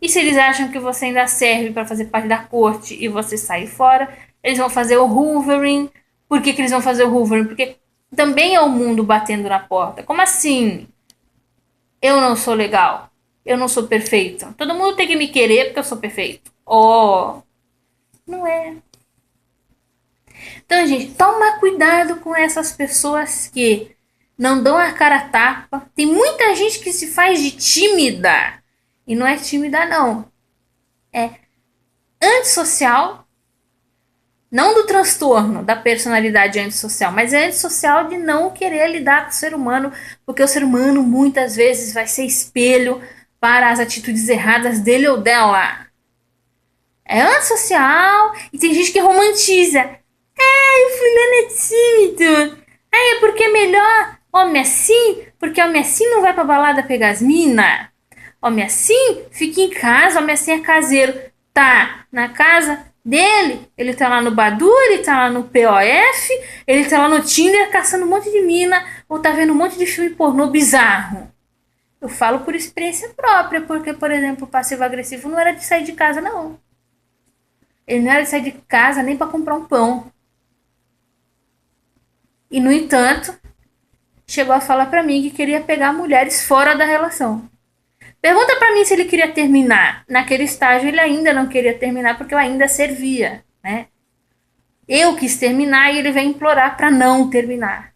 Speaker 1: E se eles acham que você ainda serve para fazer parte da corte e você sair fora, eles vão fazer o hoovering. Por que eles vão fazer o hoovering? Porque também é o mundo batendo na porta. Como assim? Eu não sou legal. Eu não sou perfeito. Todo mundo tem que me querer porque eu sou perfeito. Oh, não é. Então, gente, toma cuidado com essas pessoas que não dão a cara a tapa. Tem muita gente que se faz de tímida. E não é tímida, não. É antissocial. Não do transtorno da personalidade antissocial, mas é antissocial de não querer lidar com o ser humano. Porque o ser humano muitas vezes vai ser espelho para as atitudes erradas dele ou dela. É antissocial e tem gente que romantiza. Ai, o fulano é tímido. Ai, é porque é melhor homem assim, porque homem assim não vai pra balada pegar as minas. Homem assim fica em casa, homem assim é caseiro. Tá na casa dele, ele tá lá no Badu, ele tá lá no POF, ele tá lá no Tinder caçando um monte de mina, ou tá vendo um monte de filme pornô bizarro. Eu falo por experiência própria, porque, por exemplo, o passivo-agressivo não era de sair de casa, não. Ele não era de sair de casa nem pra comprar um pão. E, no entanto, chegou a falar pra mim que queria pegar mulheres fora da relação. Pergunta pra mim se ele queria terminar. Naquele estágio ele ainda não queria terminar porque eu ainda servia, né? Eu quis terminar e ele veio implorar pra não terminar.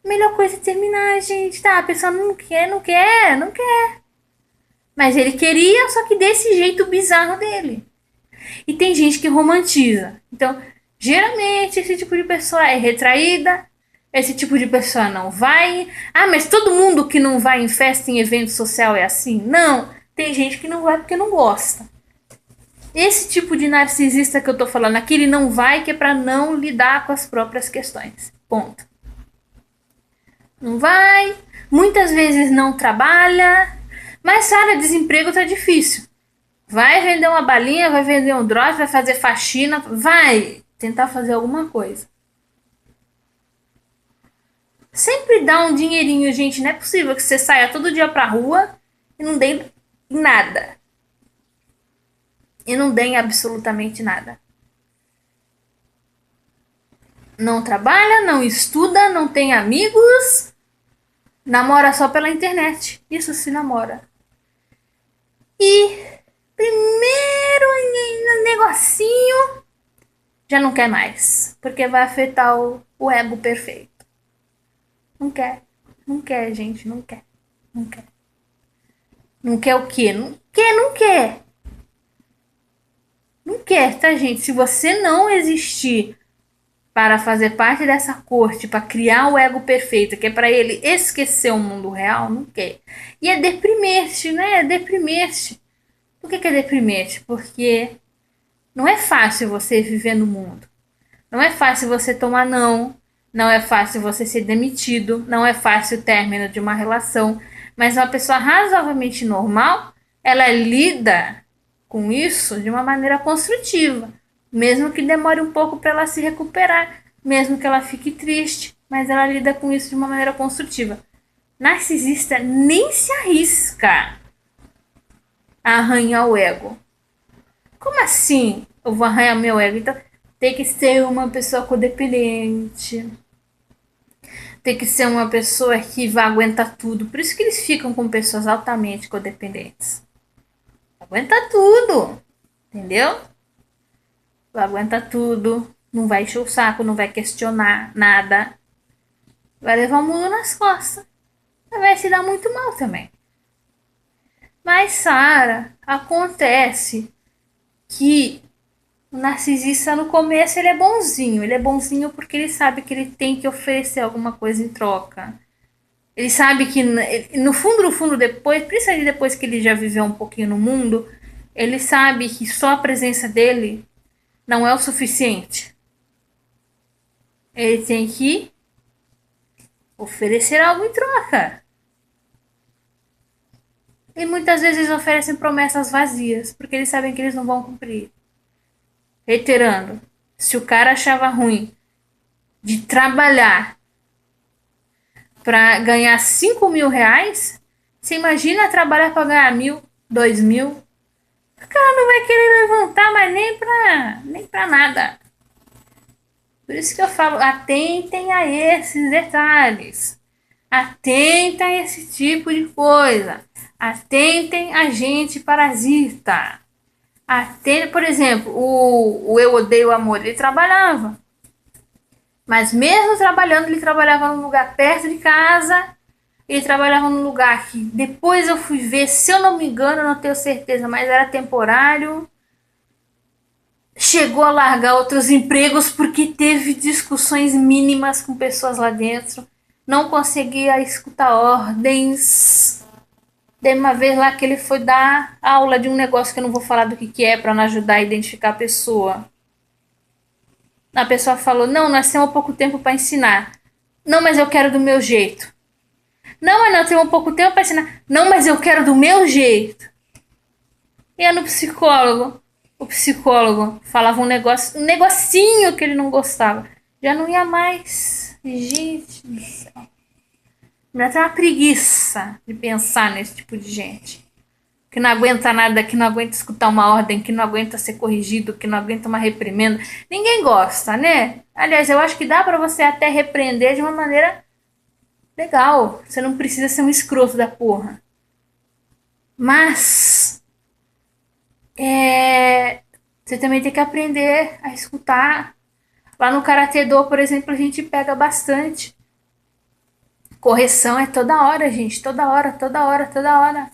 Speaker 1: Melhor coisa é terminar, gente. Tá, a pessoa não quer. Mas ele queria, só que desse jeito bizarro dele. E tem gente que romantiza. Então, geralmente esse tipo de pessoa é retraída. Esse tipo de pessoa não vai. Ah, mas todo mundo que não vai em festa, em evento social é assim? Não. Tem gente que não vai porque não gosta. Esse tipo de narcisista que eu tô falando aqui, ele não vai que é pra não lidar com as próprias questões. Ponto. Não vai. Muitas vezes não trabalha. Mas, Sara, desemprego tá difícil. Vai vender uma balinha, vai vender um droga, vai fazer faxina. Vai tentar fazer alguma coisa. Sempre dá um dinheirinho, gente. Não é possível que você saia todo dia pra rua e não dê nada. E não dê absolutamente nada. Não trabalha, não estuda, não tem amigos, Namora só pela internet. Isso se namora. E primeiro negocinho já não quer mais. Porque vai afetar o ego perfeito. Não quer. Não quer, gente. Não quer. Não quer. Não quer o quê? Não quer, não quer. Não quer, tá, gente? Se você não existir para fazer parte dessa corte, para criar o ego perfeito, que é para ele esquecer o mundo real, não quer. E é deprimente, né? É deprimente. Por que é deprimente? Porque não é fácil você viver no mundo. Não é fácil você tomar não. Não é fácil você ser demitido. Não é fácil o término de uma relação. Mas uma pessoa razoavelmente normal, ela lida com isso de uma maneira construtiva. Mesmo que demore um pouco para ela se recuperar. Mesmo que ela fique triste. Mas ela lida com isso de uma maneira construtiva. Narcisista nem se arrisca a arranhar o ego. Como assim eu vou arranhar meu ego? Então tem que ser uma pessoa codependente. Tem que ser uma pessoa que vai aguentar tudo. Por isso que eles ficam com pessoas altamente codependentes. Aguenta tudo. Entendeu? Aguenta tudo. Não vai encher o saco, não vai questionar nada. Vai levar o mundo nas costas. Vai se dar muito mal também. Mas, Sara, acontece que o narcisista no começo ele é bonzinho. Ele é bonzinho porque ele sabe que ele tem que oferecer alguma coisa em troca. Ele sabe que no fundo, depois, principalmente depois que ele já viveu um pouquinho no mundo, ele sabe que só a presença dele não é o suficiente. Ele tem que oferecer algo em troca. E muitas vezes eles oferecem promessas vazias, porque eles sabem que eles não vão cumprir. Reiterando, se o cara achava ruim de trabalhar para ganhar 5 mil reais, você imagina trabalhar para ganhar 1.000, 2.000? O cara não vai querer levantar mais nem pra nada. Por isso que eu falo, atentem a esses detalhes. Atentem a esse tipo de coisa. Atentem a gente parasita. Atentem, por exemplo, o Eu Odeio o Amor, ele trabalhava. Mas mesmo trabalhando, ele trabalhava num lugar perto de casa. Ele trabalhava num lugar que depois eu fui ver, se eu não me engano, não tenho certeza, mas era temporário. Chegou a largar outros empregos porque teve discussões mínimas com pessoas lá dentro. Não conseguia escutar ordens. Teve uma vez lá que ele foi dar aula de um negócio que eu não vou falar do que é para não ajudar a identificar a pessoa. A pessoa falou, não, nós temos pouco tempo para ensinar. Não, mas eu quero do meu jeito. Não, mas nós temos pouco tempo para ensinar. Não, mas eu quero do meu jeito. Ia no psicólogo. O psicólogo falava um negocinho que ele não gostava. Já não ia mais. Gente do céu. Me dá uma preguiça de pensar nesse tipo de gente. Que não aguenta nada, que não aguenta escutar uma ordem, que não aguenta ser corrigido, que não aguenta uma reprimenda. Ninguém gosta, né? Aliás, eu acho que dá pra você até repreender de uma maneira legal. Você não precisa ser um escroto da porra. Mas você também tem que aprender a escutar. Lá no Karatê Do, por exemplo, a gente pega bastante. Correção é toda hora, gente. Toda hora, toda hora, toda hora.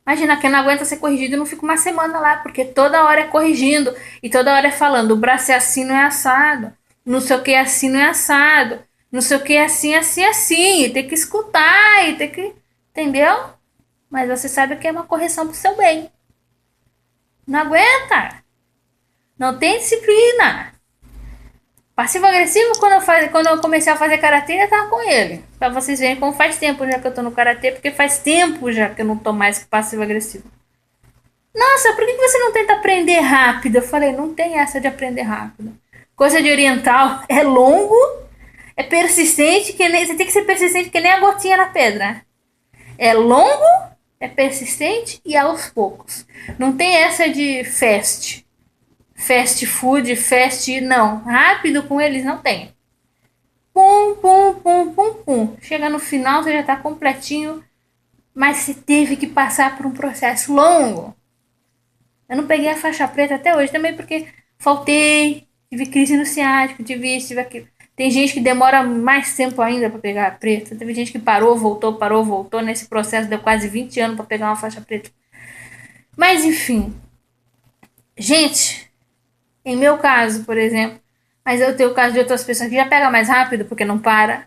Speaker 1: Imagina, quem não aguenta ser corrigido não fica uma semana lá, porque toda hora é corrigindo. E toda hora é falando, o braço é assim, não é assado. Não sei o que é assim, não é assado. Não sei o que é assim, assim, assim. E tem que escutar, e tem que... Entendeu? Mas você sabe que é uma correção pro seu bem. Não aguenta. Não tem disciplina. Passivo-agressivo, quando eu comecei a fazer karatê, eu tava com ele. Pra vocês verem como faz tempo já que eu tô no karatê, porque faz tempo já que eu não tô mais passivo-agressivo. Nossa, por que você não tenta aprender rápido? Eu falei, não tem essa de aprender rápido. Coisa de oriental é longo, é persistente, você tem que ser persistente que nem a gotinha na pedra. É longo, é persistente e aos poucos. Não tem essa de fast food, não. Rápido com eles não tem. Pum, pum, pum, pum, pum. Chega no final, você já tá completinho, mas você teve que passar por um processo longo. Eu não peguei a faixa preta até hoje, também porque faltei, tive crise no ciático, tive isso, tive aquilo. Tem gente que demora mais tempo ainda para pegar a preta. Teve gente que parou, voltou, parou, voltou. Nesse processo deu quase 20 anos para pegar uma faixa preta. Mas enfim, gente, em meu caso, por exemplo, mas eu tenho o caso de outras pessoas que já pegam mais rápido porque não para.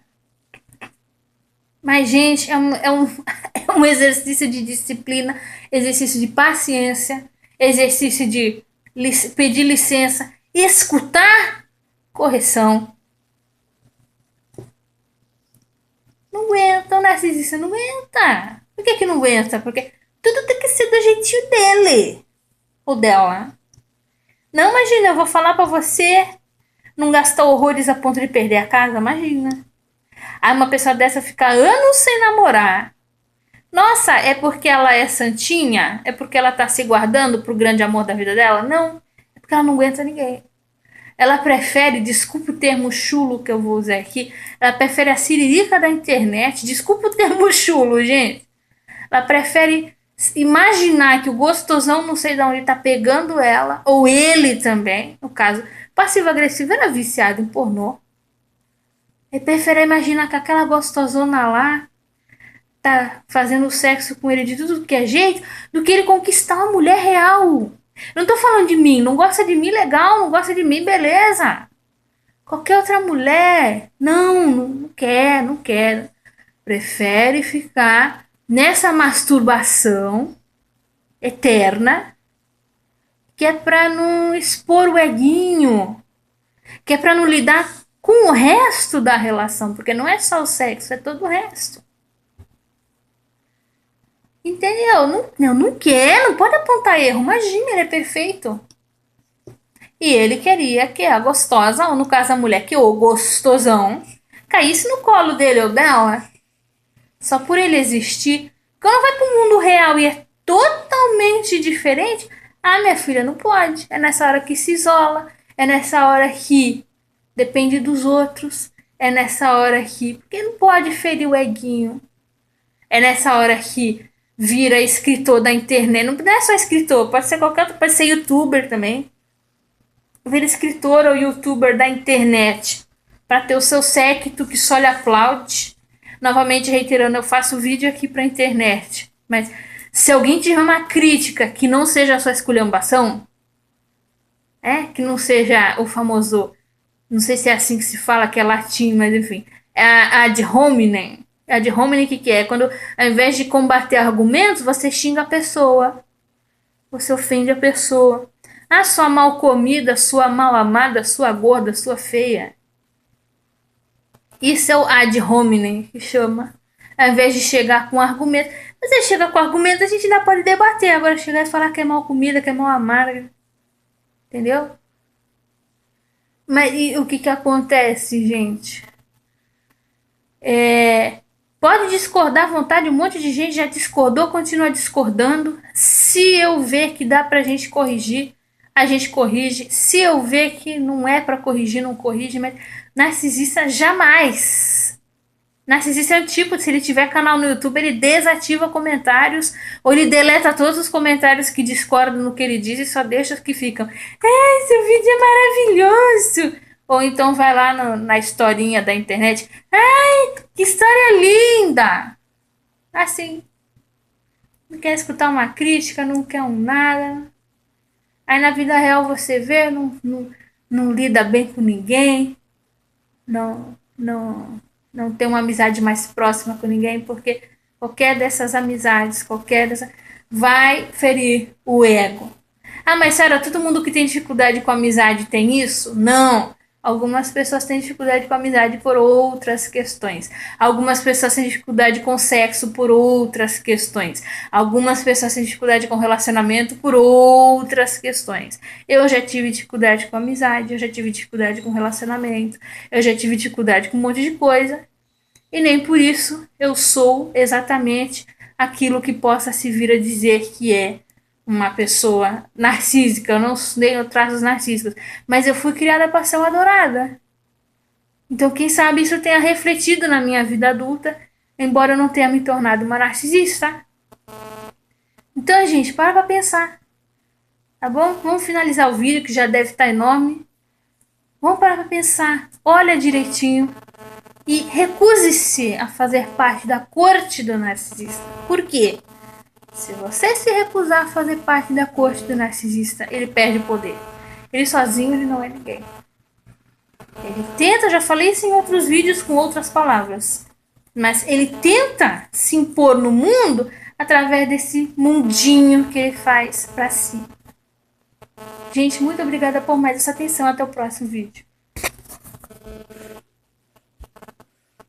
Speaker 1: Mas, gente, é um exercício de disciplina, exercício de paciência, exercício de pedir licença, escutar correção. Não aguenta, o narcisista não aguenta. Por que, que não aguenta? Porque tudo tem que ser do jeitinho dele ou dela. Não, imagina, eu vou falar pra você não gastar horrores a ponto de perder a casa, imagina. Aí uma pessoa dessa fica anos sem namorar. Nossa, é porque ela é santinha? É porque ela tá se guardando pro grande amor da vida dela? Não. É porque ela não aguenta ninguém. Ela prefere, desculpa o termo chulo que eu vou usar aqui, ela prefere a siririca da internet. Desculpa o termo chulo, gente. Ela prefere imaginar que o gostosão não sei de onde tá pegando ela, ou ele também, no caso, passivo-agressivo era viciado em pornô. Ele prefere imaginar que aquela gostosona lá tá fazendo sexo com ele de tudo que é jeito, do que ele conquistar uma mulher real. Não tô falando de mim, não gosta de mim, legal, não gosta de mim, beleza. Qualquer outra mulher, não quer, não quer. Prefere ficar nessa masturbação eterna, que é pra não expor o eguinho, que é pra não lidar com o resto da relação, porque não é só o sexo, é todo o resto. Entendeu? Não quer, não pode apontar erro. Imagina, ele é perfeito. E ele queria que a gostosa, ou no caso a mulher, que o gostosão, caísse no colo dele ou dela. Só por ele existir. Quando vai pro mundo real e é totalmente diferente, ah, minha filha, não pode. É nessa hora que se isola. É nessa hora que depende dos outros. É nessa hora que. Porque não pode ferir o eguinho. É nessa hora que vira escritor da internet. Não é só escritor, pode ser qualquer outro, pode ser youtuber também. Vira escritor ou youtuber da internet para ter o seu séquito que só lhe aplaude. Novamente reiterando, eu faço vídeo aqui pra internet. Mas se alguém tiver uma crítica que não seja só esculhambação, que não seja o famoso, não sei se é assim que se fala, que é latim, mas enfim, é a ad hominem. Ad hominem, o que é? Quando ao invés de combater argumentos, você xinga a pessoa. Você ofende a pessoa. Ah, sua mal comida, sua mal amada, sua gorda, sua feia. Isso é o ad hominem que chama. Ao invés de chegar com argumento. Você chega com argumento, a gente ainda pode debater. Agora chegar e falar que é mal comida, que é mal amada. Entendeu? Mas e o que que acontece, gente? Pode discordar à vontade, um monte de gente já discordou, continua discordando. Se eu ver que dá pra gente corrigir, a gente corrige. Se eu ver que não é pra corrigir, não corrige. Mas narcisista jamais. Narcisista é um tipo, se ele tiver canal no YouTube, ele desativa comentários ou ele deleta todos os comentários que discordam no que ele diz e só deixa os que ficam. Seu vídeo é maravilhoso! Ou então vai lá na historinha da internet. Ai, que história linda! Assim, não quer escutar uma crítica, não quer um nada. Aí na vida real você vê, não lida bem com ninguém, não tem uma amizade mais próxima com ninguém, porque qualquer dessas amizades, vai ferir o ego. Ah, mas Sarah, todo mundo que tem dificuldade com amizade tem isso? Não. Algumas pessoas têm dificuldade com amizade por outras questões. Algumas pessoas têm dificuldade com sexo por outras questões. Algumas pessoas têm dificuldade com relacionamento por outras questões. Eu já tive dificuldade com amizade, eu já tive dificuldade com relacionamento, eu já tive dificuldade com um monte de coisa. E nem por isso eu sou exatamente aquilo que possa se vir a dizer que é uma pessoa narcísica. Eu não tenho traços narcísicos, mas eu fui criada para ser uma adorada. Então, quem sabe isso tenha refletido na minha vida adulta, embora eu não tenha me tornado uma narcisista. Então, gente, para pra pensar, tá bom? Vamos finalizar o vídeo, que já deve estar enorme. Vamos parar pra pensar, olha direitinho e recuse-se a fazer parte da corte do narcisista. Por quê? Se você se recusar a fazer parte da corte do narcisista, ele perde o poder. Ele sozinho, ele não é ninguém. Ele tenta, já falei isso em outros vídeos com outras palavras, mas ele tenta se impor no mundo através desse mundinho que ele faz pra si. Gente, muito obrigada por mais essa atenção. Até o próximo vídeo.